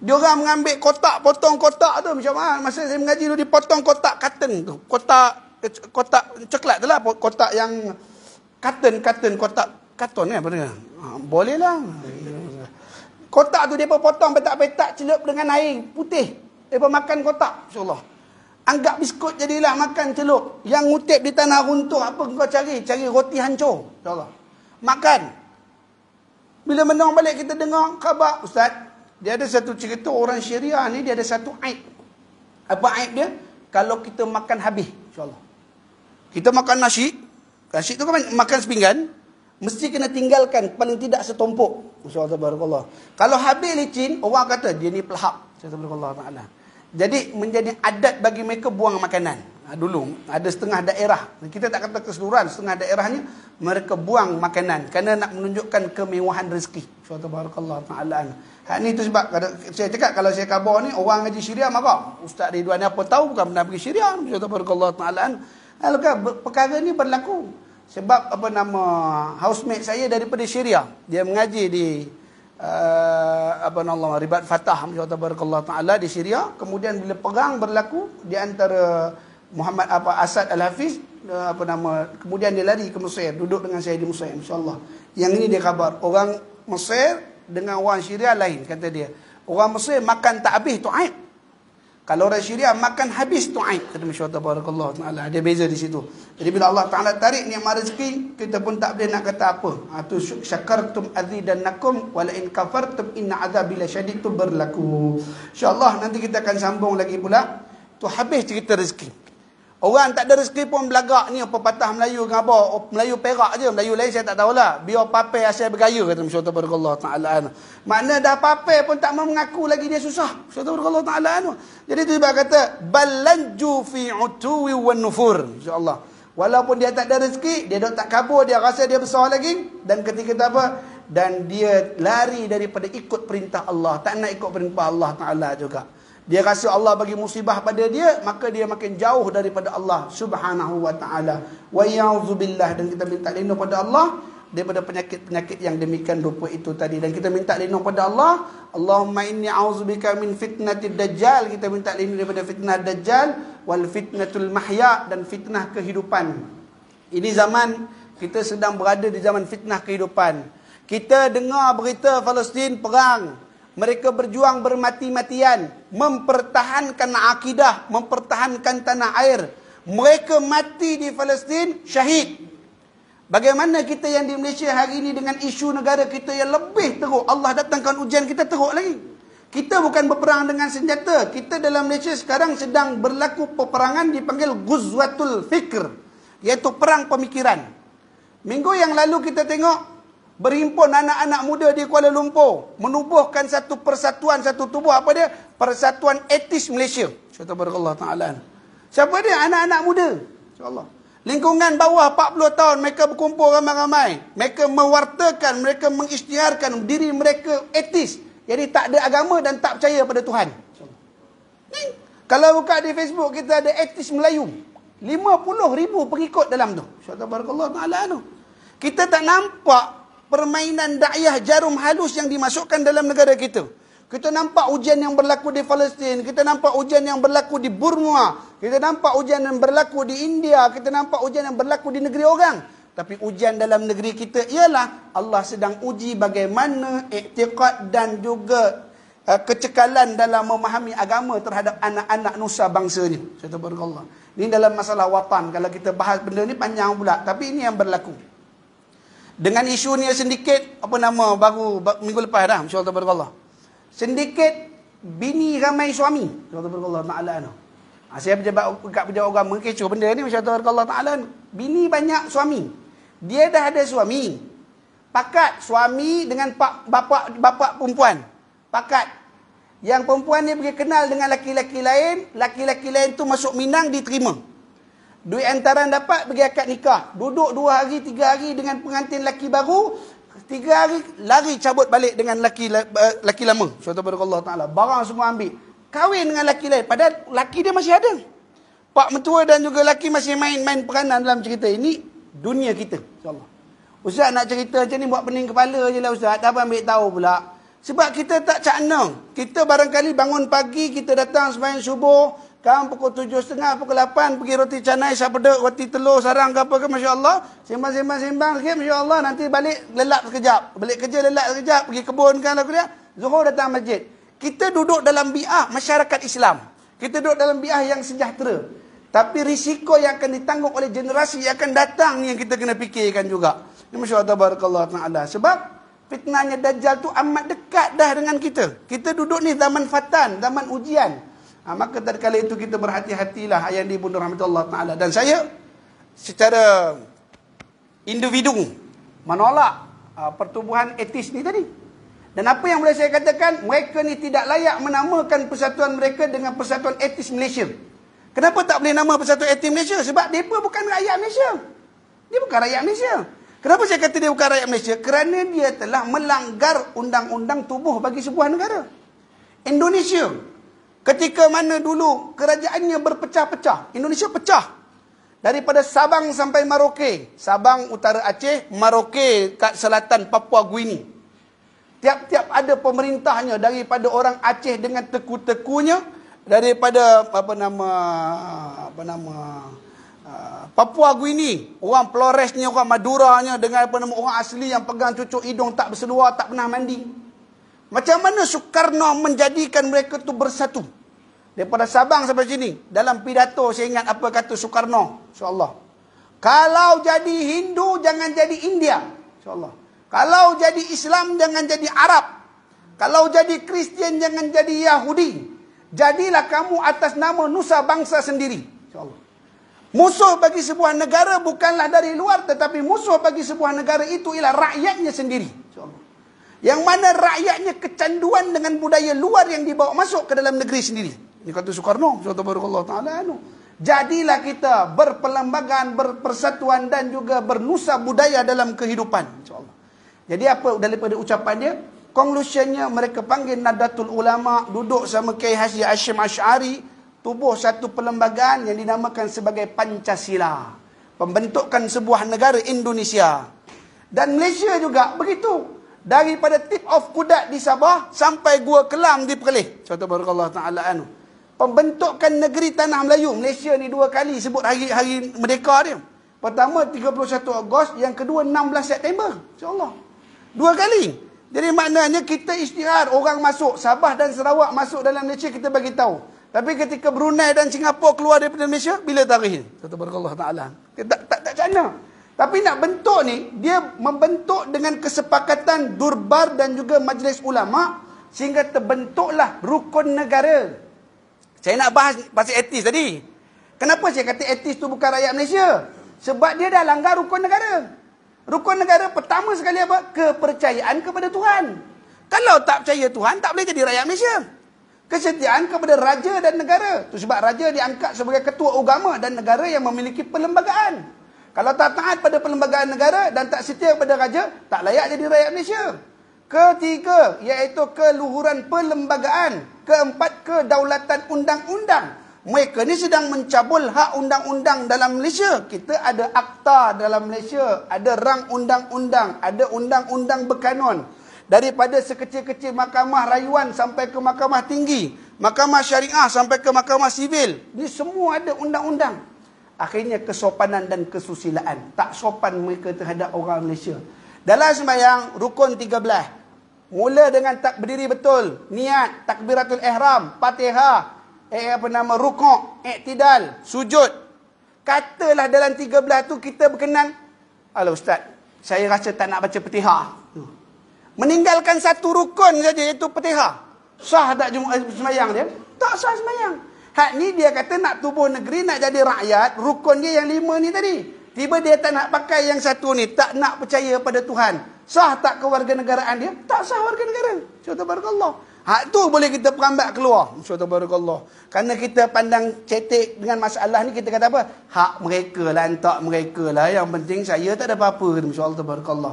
Diorang mengambil kotak, potong kotak tu macam mana? Masa saya mengaji tu dipotong kotak karton tu. Kotak coklat tu lah, kotak yang karton kotak karton apa dia? Boleh lah. Kotak tu dia potong petak-petak celup dengan air putih. Dia makan kotak, insya-Allah. Anggap biskut jadilah makan celup. Yang ngutip di tanah runtuh apa kau cari? Cari roti hancur, insya-Allah. Makan. Bila menang balik kita dengar khabar, ustaz, dia ada satu cerita orang Syria ni dia ada satu aib. Apa aib dia? Kalau kita makan habis, insya-Allah. Kita makan nasi tu kan makan sepinggan, mesti kena tinggalkan paling tidak setumpuk. Masya-Allah tabarakallah. Kalau habis licin, orang kata dia ni pelahap. Subhanallah taala. Jadi menjadi adat bagi mereka buang makanan. Dulu ada setengah daerah, kita tak kata keseluruhan, setengah daerahnya mereka buang makanan kerana nak menunjukkan kemewahan rezeki. Subhanallah taala. Hak ni tu sebab saya cakap kalau saya khabar ni orang ngaji Syria marah. Ustaz Ridwan ni apa tahu bukan pernah pergi Syria. Subhanallah taala. Lalu kan perkara ni berlaku. Sebab apa nama housemate saya daripada Syria. Dia mengaji di Ribat Fatah Tabarakallah Ta'ala di Syria. Kemudian bila perang berlaku di antara Muhammad Asad Al-Hafiz kemudian dia lari ke Mesir, duduk dengan saya di Mesir, insya-Allah. Yang ini dia khabar, orang Mesir dengan orang Syria lain, kata dia. Orang Mesir makan tak habis tu aib. Kalau orang Syria makan habis tu aib, kata Masya-Allah Tabarakallah Ta'ala. Ada beza di situ. Jadi bila Allah Ta'ala tarik nikmat rezeki, kita pun tak boleh nak kata apa. Tu syakartum azidannakum wa la in kafartum inna azabi lasyadid tu berlaku. Insya-Allah nanti kita akan sambung lagi pula. Tu habis cerita rezeki. Orang tak ada rezeki pun belagak ni, pepatah Melayu dengan apa? Melayu Perak je, Melayu lain saya tak tahulah. Biar papai asal bergaya, kata Masya-Allah Tabarakallah Ta'ala. Makna dah papai pun tak mau mengaku lagi dia susah. Masya-Allah Tabarakallah Ta'ala. Jadi tu sebab kata ballanju fi utuwi wan nufur. Insya-Allah. Walaupun dia tak ada rezeki, dia dok tak kabur, dia rasa dia besar lagi, dan ketika apa? Dan dia lari daripada ikut perintah Allah, tak nak ikut perintah Allah Ta'ala juga. Dia rasa Allah bagi musibah pada dia, maka dia makin jauh daripada Allah Subhanahu wa Ta'ala. Wa ya'udzubillah, dan kita minta lindung pada Allah daripada penyakit-penyakit yang demikian rupa itu tadi. Dan kita minta lindung pada Allah, Allahumma inni a'udzubika min fitnatid dajjal. Kita minta lindung daripada fitnah dajjal, wal fitnatul mahya, dan fitnah kehidupan. Ini zaman kita sedang berada di zaman fitnah kehidupan. Kita dengar berita Palestin perang. Mereka berjuang bermati-matian, mempertahankan akidah, mempertahankan tanah air. Mereka mati di Palestin syahid. Bagaimana kita yang di Malaysia hari ini dengan isu negara kita yang lebih teruk, Allah datangkan ujian kita teruk lagi. Kita bukan berperang dengan senjata. Kita dalam Malaysia sekarang sedang berlaku peperangan dipanggil Ghuzwatul Fikr, iaitu perang pemikiran. Minggu yang lalu kita tengok berhimpun anak-anak muda di Kuala Lumpur, menubuhkan satu persatuan, satu tubuh, apa dia? Persatuan Etis Malaysia. Subhanallah Ta'ala. Siapa dia? Anak-anak muda. InsyaAllah. Lingkungan bawah 40 tahun, mereka berkumpul ramai-ramai. Mereka mewartakan, mereka mengisytiharkan diri mereka etis. Jadi tak ada agama dan tak percaya pada Tuhan. Kalau buka di Facebook, kita ada Etis Melayu. 50,000 pengikut dalam tu. Subhanallah Ta'ala. Kita tak nampak permainan dakwah jarum halus yang dimasukkan dalam negara kita. Kita nampak ujian yang berlaku di Palestin, kita nampak ujian yang berlaku di Burma, kita nampak ujian yang berlaku di India, kita nampak ujian yang berlaku di negeri orang. Tapi ujian dalam negeri kita ialah Allah sedang uji bagaimana iktiqad dan juga kecekalan dalam memahami agama terhadap anak-anak nusa bangsanya. Subhanallah. Ini dalam masalah watan. Kalau kita bahas benda ni panjang pula, tapi ini yang berlaku. Dengan isu ni sedikit, baru minggu lepas dah, insya-Allah tabarakallah. Sedikit bini ramai suami. Insya-Allah tabarakallah taala. Saya pejabat agama kecoh benda ni, insya-Allah tabarakallah taala. Bini banyak suami. Dia dah ada suami. Pakat suami dengan bapa perempuan. Pakat. Yang perempuan ni pergi kenal dengan laki-laki lain tu masuk Minang diterima. Duit antaran dapat, pergi akad nikah. Duduk 2 hari, 3 hari dengan pengantin laki baru. 3 hari, lari cabut balik dengan laki lama. Subhanallah Ta'ala. Barang semua ambil. Kahwin dengan laki lain. Padahal laki dia masih ada. Pak mentua dan juga laki masih main-main peranan dalam cerita ini. Dunia kita. InsyaAllah. Ustaz nak cerita macam ni buat pening kepala je lah Ustaz. Tak apa ambil tahu pula. Sebab kita tak cakna. Kita barangkali bangun pagi, kita datang sembahyang subuh, kan pukul 7.30, pukul 8, pergi roti canai, sapedek, roti telur, sarang ke apa ke, Masya Allah. Sembang sikit, Masya Allah. Nanti balik, lelap sekejap. Balik kerja, lelap sekejap. Pergi kebun kan, aku dia. Zuhur datang masjid. Kita duduk dalam bi'ah masyarakat Islam. Kita duduk dalam bi'ah yang sejahtera. Tapi risiko yang akan ditanggung oleh generasi yang akan datang ni yang kita kena fikirkan juga. Ini Masya Allah, Barakallah Ta'ala. Sebab fitnahnya Dajjal tu amat dekat dah dengan kita. Kita duduk ni zaman fatan, zaman ujian. Maka tatkala itu kita berhati-hatilah ayat di Bunda Rahmatullah Ta'ala. Dan saya secara individu menolak pertubuhan etis ni tadi. Dan apa yang boleh saya katakan, mereka ni tidak layak menamakan persatuan mereka dengan Persatuan Etis Malaysia. Kenapa tak boleh nama Persatuan Etis Malaysia? Sebab mereka bukan rakyat Malaysia. Dia bukan rakyat Malaysia. Kenapa saya kata dia bukan rakyat Malaysia? Kerana dia telah melanggar undang-undang tubuh bagi sebuah negara. Indonesia, ketika mana dulu kerajaannya berpecah-pecah, Indonesia pecah. Daripada Sabang sampai Merauke. Sabang utara Aceh, Merauke kat selatan Papua Guinea. Tiap-tiap ada pemerintahnya, daripada orang Aceh dengan teku-tekunya, daripada Papua Guinea, orang Floresnya, orang Maduranya, dengan orang asli yang pegang cucuk hidung, tak berseluar, tak pernah mandi. Macam mana Soekarno menjadikan mereka tu bersatu? Daripada Sabang sampai sini, dalam pidato saya ingat apa kata Soekarno, insya-Allah. Kalau jadi Hindu jangan jadi India, insya-Allah. Kalau jadi Islam jangan jadi Arab. Kalau jadi Kristian jangan jadi Yahudi. Jadilah kamu atas nama nusa bangsa sendiri, insya-Allah. Musuh bagi sebuah negara bukanlah dari luar, tetapi musuh bagi sebuah negara itu ialah rakyatnya sendiri, insya-Allah. Yang mana rakyatnya kecanduan dengan budaya luar yang dibawa masuk ke dalam negeri sendiri. Ini kata Soekarno, Allah Ta'ala. Jadilah kita berperlembagaan, berpersatuan dan juga bernusa budaya dalam kehidupan, insya-Allah. Jadi apa daripada ucapan dia? Conclusionnya mereka panggil Nahdlatul Ulama, duduk sama Kiai Haji Hashim Asy'ari, tubuh satu perlembagaan yang dinamakan sebagai Pancasila. Pembentukan sebuah negara Indonesia. Dan Malaysia juga begitu. Daripada tip of Kudat di Sabah sampai Gua Kelam di Perlis. Contoh barakallahu ta'ala anu. Pembentukan negeri Tanah Melayu. Malaysia ni 2 kali sebut hari merdeka dia. Pertama 31 Ogos, yang kedua 16 September. InsyaAllah. 2 kali. Jadi maknanya kita isytihar, orang masuk, Sabah dan Sarawak masuk dalam Malaysia, kita bagi tahu. Tapi ketika Brunei dan Singapura keluar daripada Malaysia, bila tarikh? Kata Allah Ta'ala. Tak cakna. Tapi nak bentuk ni, dia membentuk dengan kesepakatan Durbar dan juga Majlis Ulama, sehingga terbentuklah rukun negara. Saya nak bahas pasal etis tadi. Kenapa saya kata etis tu bukan rakyat Malaysia? Sebab dia dah langgar rukun negara. Rukun negara pertama sekali apa? Kepercayaan kepada Tuhan. Kalau tak percaya Tuhan, tak boleh jadi rakyat Malaysia. Kesetiaan kepada raja dan negara. Itu sebab raja diangkat sebagai ketua agama dan negara yang memiliki perlembagaan. Kalau tak taat pada perlembagaan negara dan tak setia kepada raja, tak layak jadi rakyat Malaysia. Ketiga, iaitu keluhuran perlembagaan. Keempat, kedaulatan undang-undang. Mereka ni sedang mencabul hak undang-undang dalam Malaysia. Kita ada akta dalam Malaysia, ada rang undang-undang, ada undang-undang berkanun. Daripada sekecil-kecil mahkamah rayuan sampai ke mahkamah tinggi, mahkamah syariah sampai ke mahkamah sivil. Ini semua ada undang-undang. Akhirnya kesopanan dan kesusilaan. Tak sopan mereka terhadap orang Malaysia. Dalam sembahyang, rukun 13. Mula dengan tak berdiri betul, niat, takbiratul ihram, Fatihah, rukuk, iktidal, sujud. Katalah dalam 13 tu kita berkenan, alah ustaz, saya rasa tak nak baca Fatihah. Meninggalkan satu rukun saja, iaitu Fatihah. Sah tak sembahyang dia? Tak sah sembahyang. Hak ni dia kata nak tubuh negeri, nak jadi rakyat, rukun dia yang 5 ni tadi. Tiba dia tak nak pakai yang satu ni, tak nak percaya pada Tuhan. Sah tak kewarganegaraan dia? Tak sah warga negara. Contoh barakallah. Hak tu boleh kita perambat keluar. Contoh barakallah. Kerana kita pandang cetek dengan masalah ni, kita kata apa? Hak mereka lah, entak mereka lah. Yang penting saya tak ada apa-apa. InsyaAllah barakallah.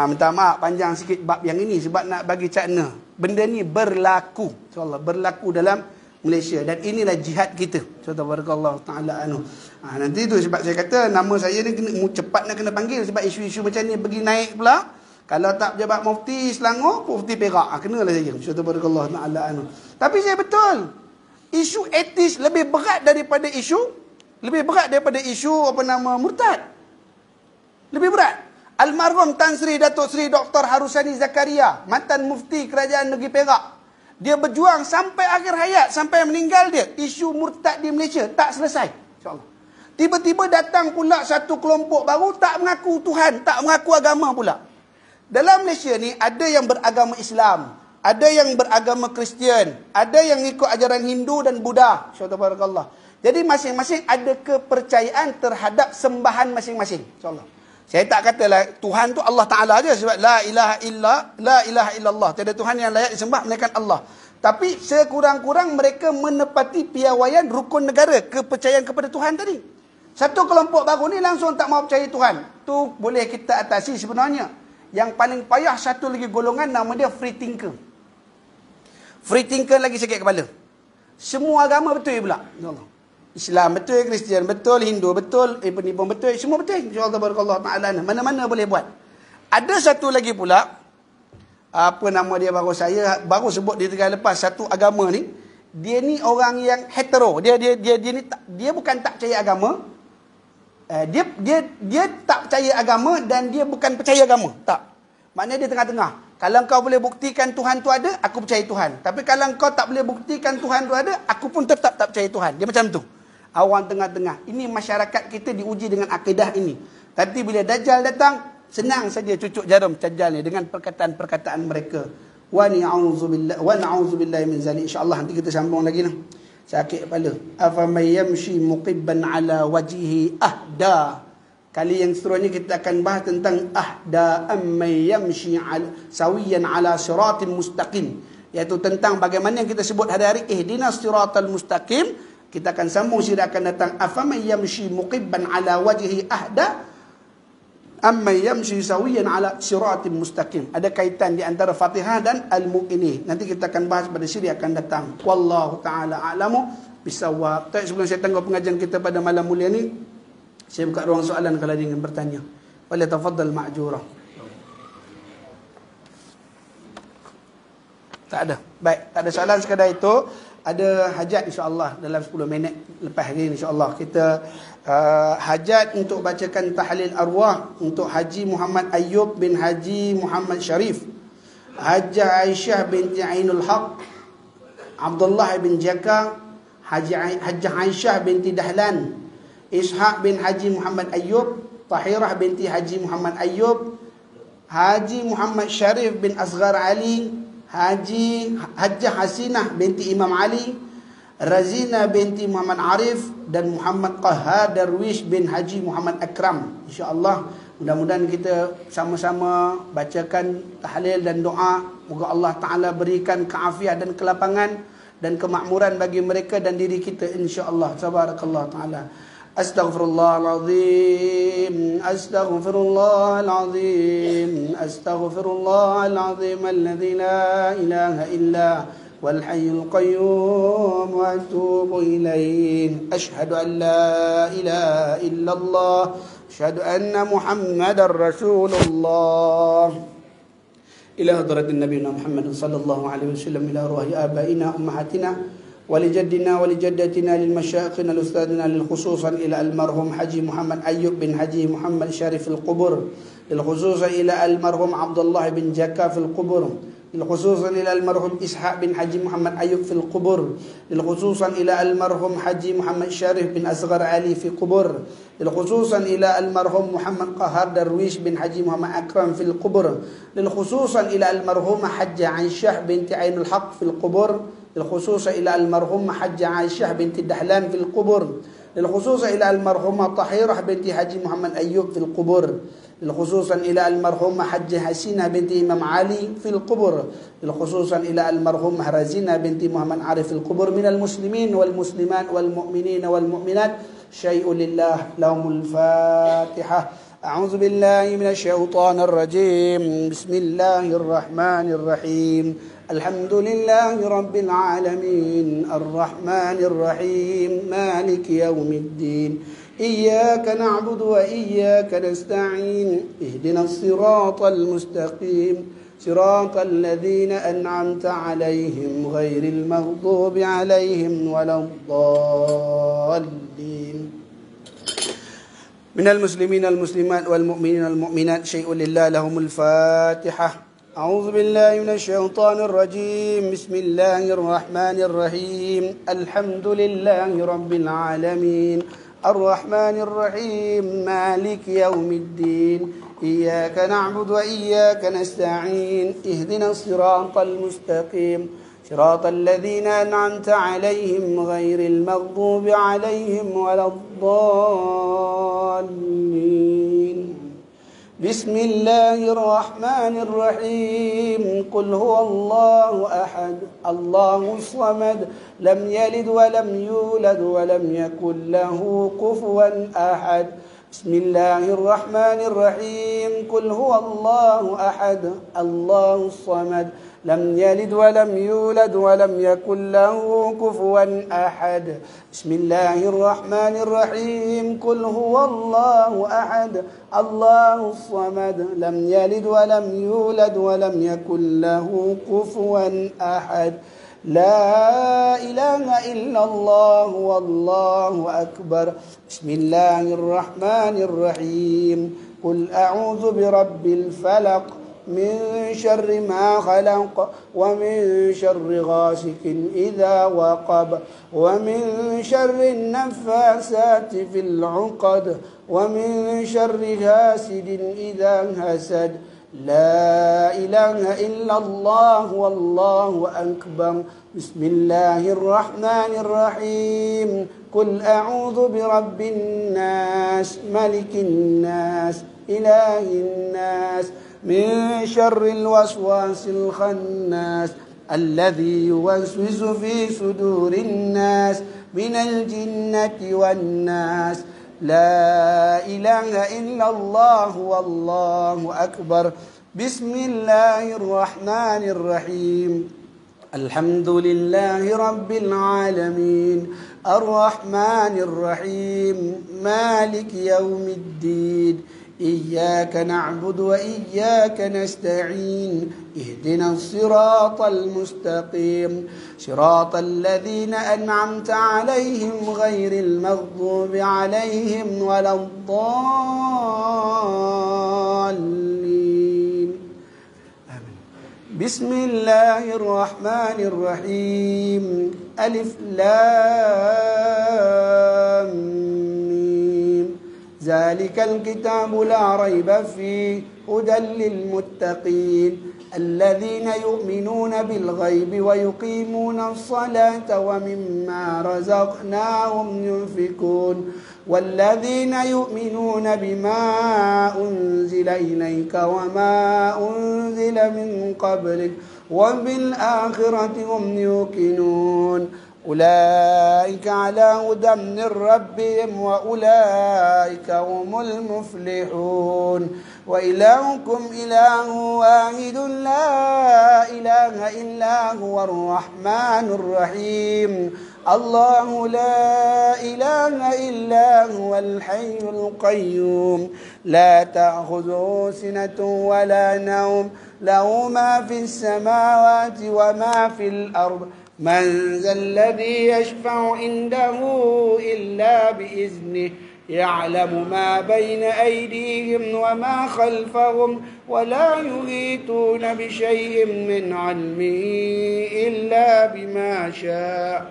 Minta maaf panjang sikit bab yang ini sebab nak bagi cakna. Benda ni berlaku. InsyaAllah berlaku dalam Malaysia. Dan inilah jihad kita. Tabarakallahu taala anhu. Nanti tu sebab saya kata nama saya ni cepat nak kena panggil sebab isu-isu macam ni pergi naik pula. Kalau tak pejabat mufti Selangor, mufti Perak, kenalah saya. Tabarakallahu taala anhu. Tapi saya betul. Isu etis lebih berat daripada isu murtad. Lebih berat. Almarhum Tan Sri Datuk Sri Dr. Harusani Zakaria, mantan mufti Kerajaan Negeri Perak. Dia berjuang sampai akhir hayat, sampai meninggal dia. Isu murtad di Malaysia tak selesai. InsyaAllah. Tiba-tiba datang pula satu kelompok baru, tak mengaku Tuhan, tak mengaku agama pula. Dalam Malaysia ni, ada yang beragama Islam, ada yang beragama Kristian, ada yang ikut ajaran Hindu dan Buddha. InsyaAllah. Jadi masing-masing ada kepercayaan terhadap sembahan masing-masing. InsyaAllah. Saya tak katalah Tuhan tu Allah Ta'ala aja sebab la ilaha illallah. Tiada Tuhan yang layak disembah melainkan Allah. Tapi sekurang-kurang mereka menepati piawaian rukun negara, kepercayaan kepada Tuhan tadi. Satu kelompok baru ni langsung tak mau percaya Tuhan. Tu boleh kita atasi sebenarnya. Yang paling payah satu lagi golongan nama dia free thinker. Free thinker lagi sakit kepala. Semua agama betul pula. InsyaAllah. Islam betul, Kristian betul, Hindu betul, penipuan betul, semua betul. InsyaAllah barakallahu ta'ala. Mana-mana boleh buat. Ada satu lagi pula, apa nama dia baru sebut di tengah lepas, satu agama ni, dia ni orang yang hetero. Dia bukan tak percaya agama. Dia tak percaya agama dan dia bukan percaya agama. Tak. Maknanya dia tengah-tengah. Kalau kau boleh buktikan Tuhan tu ada, aku percaya Tuhan. Tapi kalau kau tak boleh buktikan Tuhan tu ada, aku pun tetap tak percaya Tuhan. Dia macam tu. Awang tengah-tengah. Ini masyarakat kita diuji dengan akidah ini. Nanti bila Dajjal datang, senang saja cucuk jarum Dajjal ni dengan perkataan-perkataan mereka. Wa na'udzubillahi min zalik. InsyaAllah nanti kita sambung lagi lah. Sakit kepala. Afamay yamshi muqibban ala wajihi ahda. Kali yang seterusnya kita akan bahas tentang ahda ammay yamshi sawiyan ala siratin mustaqim. Iaitu tentang bagaimana yang kita sebut hari-hari ihdinas siratal mustaqim. Kita akan sambung sila akan datang afaman yamshi muqibban ala wajhi ahda amma yamshi sawiyan ala siratin mustaqim. Ada kaitan di antara Fatihah dan Al-Mu'minin. Nanti kita akan bahas pada siri akan datang. Wallahu taala a'lamu bisawab. Tak, sebelum saya tangguh pengajian kita pada malam mulia ni, saya buka ruang soalan kalau ada yang bertanya. Wala tafaddal ma'jura. Tak ada. Baik, tak ada soalan sekadar itu. Ada hajat insya-Allah dalam 10 minit lepas ni insya-Allah kita hajat untuk bacakan tahlil arwah untuk Haji Muhammad Ayyub bin Haji Muhammad Sharif, Hajjah Aisyah binti Ainul Haq, Abdullah bin Jaka, Hajjah Aisyah binti Dahlan, Ishaq bin Haji Muhammad Ayyub, Tahirah binti Haji Muhammad Ayyub, Haji Muhammad Sharif bin Asghar Ali, Hajjah Hasinah binti Imam Ali, Razina binti Muhammad Arif dan Muhammad Qahar Darwish bin Haji Muhammad Akram. InsyaAllah mudah-mudahan kita sama-sama bacakan tahlil dan doa. Moga Allah Ta'ala berikan keafiat dan kelapangan dan kemakmuran bagi mereka dan diri kita insyaAllah. Tabarakallah Ta'ala. Astaghfirullahalazim, astaghfirullahalazim, astaghfirullahalazim alladzi la ilaha illa wal hayyul qayyum wa atubu ilaih. Asyhadu an la ilaha illallah, asyhadu anna Muhammadar Rasulullah. Ila hadratin nabiyina Muhammad sallallahu alaihi wasallam, ila ruhi abaina ummahatina ولجدنا ولجدتنا للمشايخنا لأستاذنا للخصوصا إلى المرحوم حجي محمد أيوب بن حجي محمد شريف القبر، للخصوصا إلى المرحوم عبد الله بن جكا في القبر، للخصوصا إلى المرحوم إسحاق بن حجي محمد أيوب في القبر، للخصوصا إلى المرحوم حجي محمد شريف بن أصغر علي في قبر، للخصوصا إلى المرحوم محمد قهار درويش بن حجي محمد أكرم في القبر، للخصوصا إلى المرحومة حجة عائشة بنت عين الحق في القبر، للخصوص إلى المرحومة حجة عائشة بنت الدحلان في القبر، للخصوص إلى المرحومة طهيرة بنت حجي محمد أيوب في القبر، للخصوصا إلى المرحومة حجة حسينة بنت إمام علي في القبر، للخصوصا إلى المرحومة رزينة بنت محمد عارف في القبر من المسلمين والمسلمات والمؤمنين والمؤمنات شيء لله. لهم الفاتحة. أعوذ بالله من الشيطان الرجيم. بسم الله الرحمن الرحيم. الحمد لله رب العالمين الرحمن الرحيم مالك يوم الدين إياك نعبد وإياك نستعين اهدنا الصراط المستقيم صراط الذين أنعمت عليهم غير المغضوب عليهم ولا الضالين. من المسلمين المسلمات والمؤمنين المؤمنات شيء لله لهم الفاتحة. أعوذ بالله من الشيطان الرجيم. بسم الله الرحمن الرحيم. الحمد لله رب العالمين الرحمن الرحيم مالك يوم الدين إياك نعبد وإياك نستعين اهدنا الصراط المستقيم صراط الذين أنعمت عليهم غير المغضوب عليهم ولا الضالين. بسم الله الرحمن الرحيم. قل هو الله أحد الله الصمد لم يلد ولم يولد ولم يكن له كفوا أحد. بسم الله الرحمن الرحيم. قل هو الله أحد الله الصمد لم يلد ولم يولد ولم يكن له كفوا أحد. بسم الله الرحمن الرحيم. قل هو الله أحد الله الصمد لم يلد ولم يولد ولم يكن له كفوا أحد. لا إله إلا الله والله أكبر. بسم الله الرحمن الرحيم. قل أعوذ برب الفلق من شر ما خلق ومن شر غاسق إذا وقب ومن شر النفاسات في العقد ومن شر حاسد إذا حسد. لا إله إلا الله والله أكبر. بسم الله الرحمن الرحيم. قل أعوذ برب الناس ملك الناس إله الناس من شر الوسواس الخناس الذي يوسوس في صدور الناس من الجنة والناس. لا إله إلا الله والله أكبر. بسم الله الرحمن الرحيم. الحمد لله رب العالمين الرحمن الرحيم مالك يوم الدين إياك نعبد وإياك نستعين اهدنا الصراط المستقيم صراط الذين أنعمت عليهم غير المغضوب عليهم ولا الضالين. آمين. بسم الله الرحمن الرحيم. ألف لام ذلك الكتاب لا ريب فيه هدى للمتقين الذين يؤمنون بالغيب ويقيمون الصلاة ومما رزقناهم ينفقون والذين يؤمنون بما أنزل إليك وما أنزل من قبلك وبالآخرة هم يوقنون أولئك على هدى من ربهم وأولئك هم المفلحون. وإلهكم إله واحد لا إله إلا هو الرحمن الرحيم الله لا إله إلا هو الحي القيوم لا تأخذه سنة ولا نوم له ما في السماوات وما في الأرض من ذا الذي يشفع عنده إلا بإذنه يعلم ما بين أيديهم وما خلفهم ولا يحيطون بشيء من علمه إلا بما شاء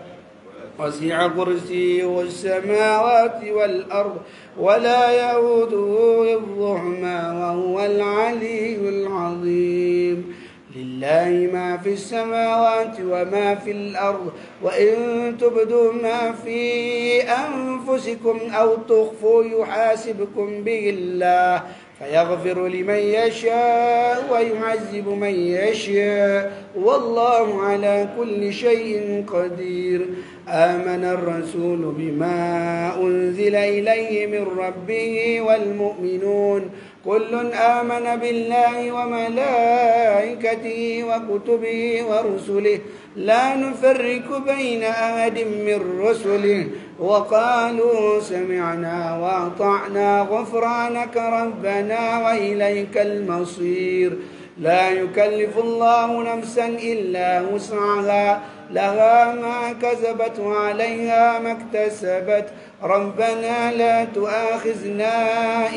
وسع كرسيه السماوات والأرض ولا يؤوده حفظهما وهو العلي العظيم. لله ما في السماوات وما في الأرض وإن تبدوا ما في أنفسكم أو تخفوا يحاسبكم به الله فيغفر لمن يشاء ويعذب من يشاء والله على كل شيء قدير. آمن الرسول بما أنزل إليه من ربه والمؤمنون كل آمن بالله وملائكته وكتبه ورسله لا نفرق بين أحد من رسله وقالوا سمعنا وأطعنا غفرانك ربنا وإليك المصير لا يكلف الله نفسا إلا وسعها لها ما كسبت وعليها ما اكتسبت ربنا لا تؤاخذنا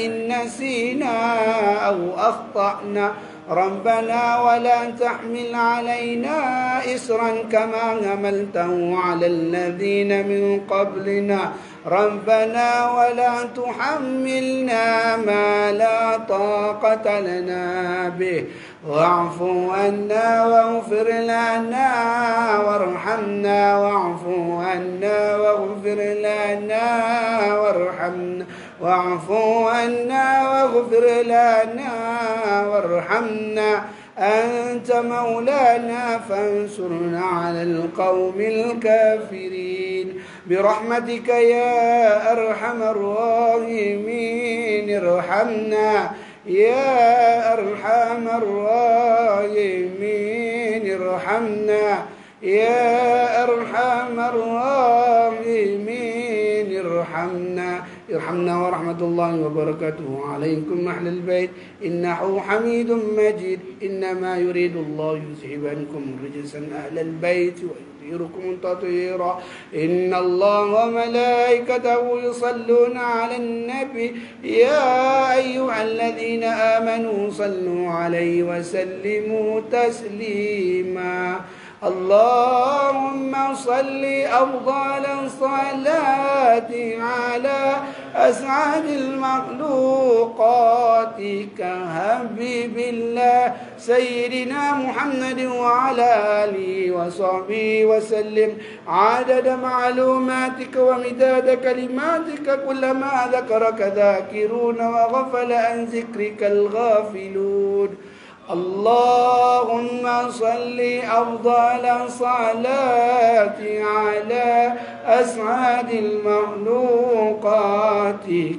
إن نسينا أو أخطأنا ربنا ولا تحمل علينا إصرا كما حملته على الذين من قبلنا ربنا ولا تحملنا ما لا طاقة لنا به واعف عنا واغفر لنا وارحمنا واعف عنا واغفر لنا وارحمنا واعف عنا واغفر لنا وارحمنا أنت مولانا فانصرنا على القوم الكافرين برحمتك يا أرحم الراحمين ارحمنا يا أرحم الراحمين ارحمنا يا أرحم الراحمين ارحمنا ورحمة الله وبركاته عليكم أهل البيت إنه حميد مجيد إنما يريد الله يذهب عنكم رجس أهل البيت ويطهركم تطهيرا إن الله وملائكته يصلون على النبي يا أيها الذين آمنوا صلوا عليه وسلموا تسليما اللهم صل أفضل الصلاة على أسعد المخلوقات كحبيب الله سيدنا محمد وعلى آله وصحبه وسلم عدد معلوماتك ومداد كلماتك كلما ذكرك ذاكرون وغفل عن ذكرك الغافلون اللهم صل أفضل صلاة على أسعد المخلوقات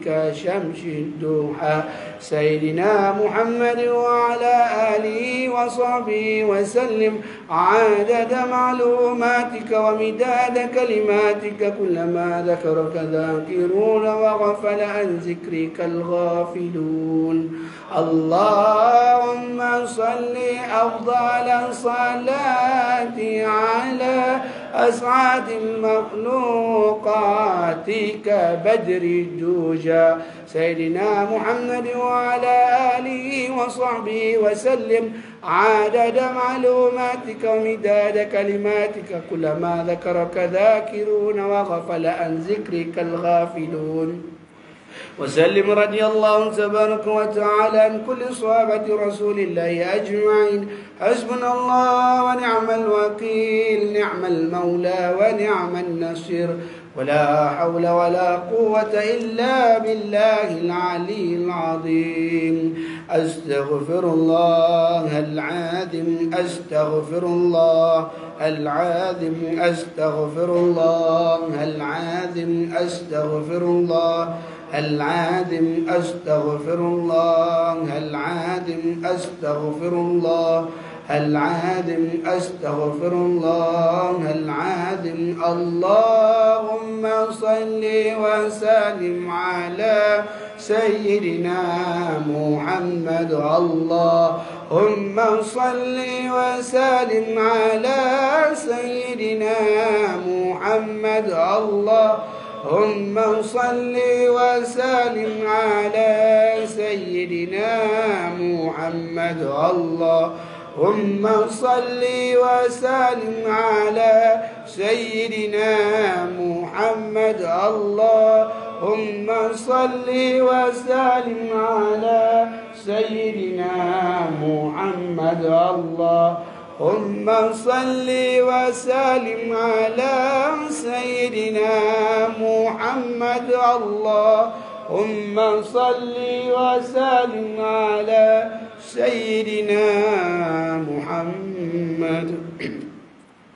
كشمس الضحى سيدنا محمد وعلى آله وصحبه وسلم عدد معلوماتك ومداد كلماتك كلما ذكرك ذاكرون وغفل عن ذكرك الغافلون اللهم صل أفضل صلاة على أسعد المخلوقات كبدر الدجى سيدنا محمد وعلى آله وصحبه وسلم عدد معلوماتك ومداد كلماتك كلما ذكرك ذاكرون وغفل عن ذكرك الغافلون وسلم رضي الله تبارك وتعالى عن كل صحابة رسول الله أجمعين حسبنا الله ونعم الوكيل نعم المولى ونعم النصير ولا حول ولا قوة إلا بالله العلي العظيم أستغفر الله العظيم أستغفر الله العظيم أستغفر الله العظيم أستغفر الله العظيم أستغفر الله العظيم أستغفر الله العظيم أستغفر الله العظيم اللهم صل وسلم على سيدنا محمد اللهم صل وسلم على سيدنا محمد اللهم صل وسلم على سيدنا محمد اللهم صل وسلم على سيدنا محمد اللهم صل وسلم على سيدنا محمد اللهم صل وسلم على سيدنا محمد اللهم صل وسلم على سيدنا محمد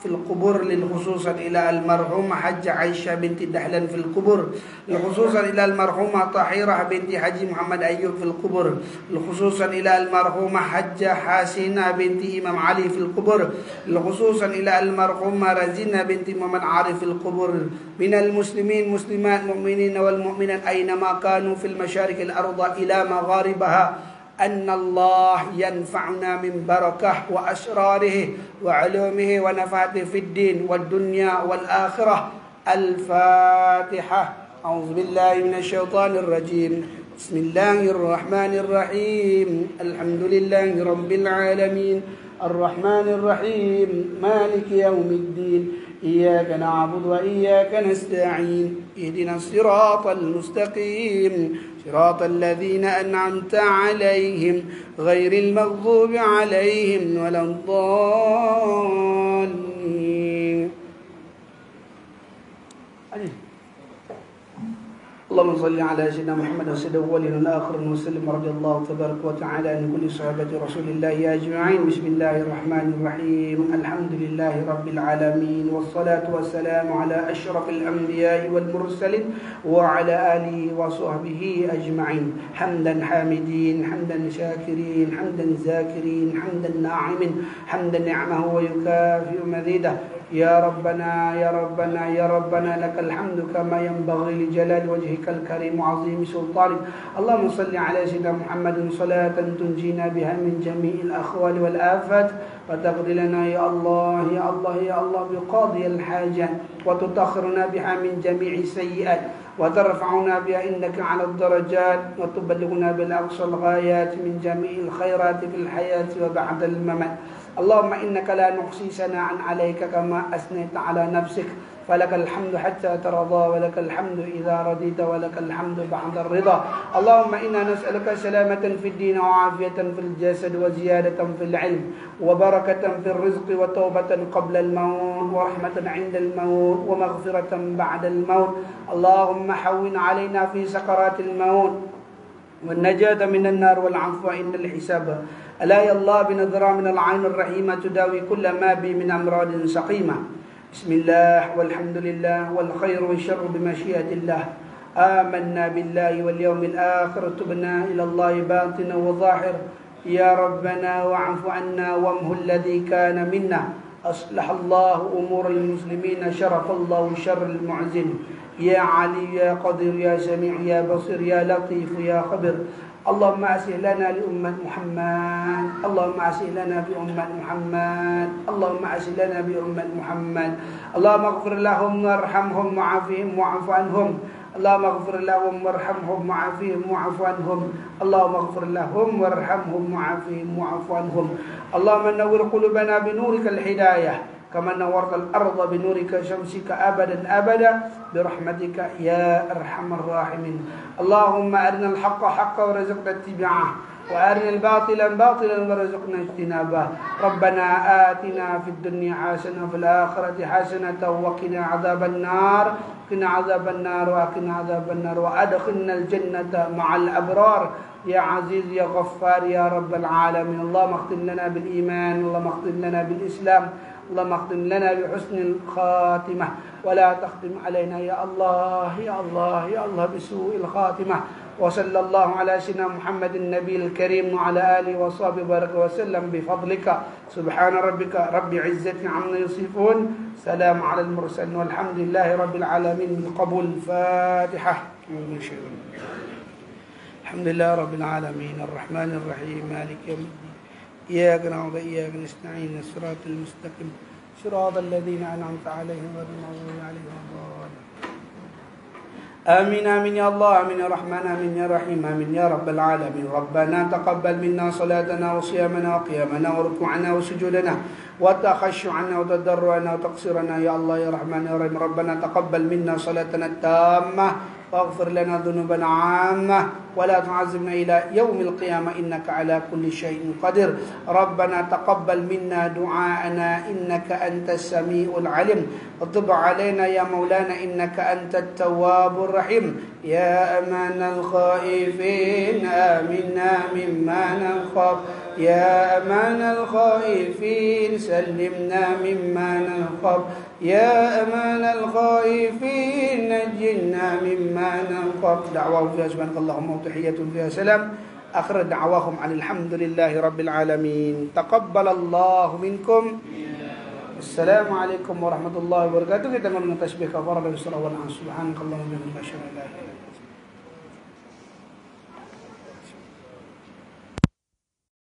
في القبور للخصوصا إلى المرحومة حجة عائشة بنت دحلان في القبور لخصوصا إلى المرحومة طاهرة بنت حجي محمد أيوب في القبور لخصوصا إلى المرحومة حجة حسينة بنت إمام علي في القبور لخصوصا إلى المرحومة رزينة بنت محمد عارف في القبور من المسلمين مسلمات مؤمنين والمؤمنات أينما كانوا في المشارق الأرض إلى مغاربها أن الله ينفعنا من بركة وأسراره وعلومه ونفعته في الدين والدنيا والآخرة. الفاتحة. أعوذ بالله من الشيطان الرجيم. بسم الله الرحمن الرحيم. الحمد لله رب العالمين الرحمن الرحيم مالك يوم الدين إياك نعبد وإياك نستعين اهدنا الصراط المستقيم صراط الذين أنعمت عليهم غير المغضوب عليهم ولا الضالين. اللهم صل على سيدنا محمد وسيد الأولين والآخرين وسلم رضي الله تبارك وتعالى عن كل صحابة رسول الله أجمعين. بسم الله الرحمن الرحيم. الحمد لله رب العالمين والصلاة والسلام على أشرف الأنبياء والمرسلين وعلى آله وصحبه أجمعين. حمدا حامدين حمدا شاكرين حمدا ذاكرين حمدا ناعمين حمدا نعمه ويكافئ مزيده. يا ربنا يا ربنا يا ربنا لك الحمد كما ينبغي لجلال وجهك الكريم وعظيم سلطانك. اللهم صل على سيدنا محمد صلاة تنجينا بها من جميع الأخوال والآفات وتقضي لنا يا الله يا الله يا الله بقاضي الحاجات وتطهرنا بها من جميع السيئات وترفعنا بها إنك على الدرجات وتبلغنا بالأقصى الغايات من جميع الخيرات في الحياة وبعد الممات. اللهم إنك لا نحصي ثناء عليك كما أثنيت على نفسك فلك الحمد حتى ترضى ولك الحمد إذا رضيت ولك الحمد بعد الرضا. اللهم إنا نسألك سلامة في الدين وعافية في الجسد وزيادة في العلم وبركة في الرزق وتوبة قبل الموت ورحمة عند الموت ومغفرة بعد الموت. اللهم حون علينا في سكرات الموت والنجاة من النار والعفو عند الحساب. ألا يا الله بنظرة من العين الرحيمة تداوي كل ما بي من أمراض سقيمة. بسم الله والحمد لله والخير والشر بمشيئة الله. آمنا بالله واليوم الآخر تبنا إلى الله باطنا وظاهر. يا ربنا واعف عنا وامه الذي كان منا. أصلح الله أمور المسلمين شرف الله شر المعزن. يا علي يا قدير يا سميع يا بصير يا لطيف يا خبير. اللهم أسئ لنا لأمة محمد. اللهم أسئ لنا بأمة محمد. اللهم أسئ لنا بأمة محمد. اللهم اغفر لهم وارحمهم وعافهم واعف عنهم. اللهم اغفر لهم وارحمهم وعافهم واعف عنهم. اللهم اغفر لهم وارحمهم وعافهم واعف عنهم. اللهم نور قلوبنا بنورك الهداية كما نورت الأرض بنورك شمسك أبدا أبدا برحمتك يا أرحم الراحمين. اللهم أرنا الحق حقا ورزقنا اتباعه وأرنا الباطل باطلا ورزقنا اجتنابه. ربنا آتنا في الدنيا حسنة وفي الآخرة حسنة وقنا عذاب النار قنا عذاب النار وقنا عذاب النار وأدخلنا الجنة مع الأبرار يا عزيز يا غفار يا رب العالمين. اللهم اختم لنا بالإيمان. اللهم اختم لنا بالإسلام. اللهم اختم لنا بحسن الخاتمة ولا تختم علينا يا الله يا الله يا الله بسوء الخاتمة. وصلى الله على سيدنا محمد النبي الكريم وعلى آله وصحبه وبارك وسلم بفضلك. سبحان ربك رب عزة عما يصفون سلام على المرسلين والحمد لله رب العالمين. من قبول الفاتحة. الحمد لله رب العالمين الرحمن الرحيم مالك يوم الدين إياك نعبد وإياك نستعين الصراط المستقيم صراط الذين أنعمت عليهم غير المغضوب عليهم ولا الضالين. آمين آمين يا الله آمين يا رحمن آمين يا رحيم آمين يا رب العالمين. ربنا تقبل منا صلاتنا وصيامنا وقيامنا وركوعنا وسجودنا وتخشعنا وتضرعنا وتقصيرنا يا الله يا رحمن يا رحيم. ربنا تقبل منا صلاتنا التامة واغفر لنا ذنوبنا عامة ولا تعذبنا إلى يوم القيامة إنك على كل شيء قدير. ربنا تقبل منا دعاءنا إنك أنت السميع العليم. وتب علينا يا مولانا إنك أنت التواب الرحيم. يا أمان الخائفين آمنا مما نخاف يا أمان الخائفين سلمنا مما نخاف يا أمان الخائفين نجنا مما نخاف دعواهم فيها سبحانك اللهم وتحيتهم فيها سلام آخر دعواهم عن الحمد لله رب العالمين تقبل الله منكم Assalamualaikum warahmatullahi wabarakatuh. Kita mengenai tasbih kafarah dan surah wal 'asr. Subhanakallahumma wa bihamdika asyhadu an la ilaha illa anta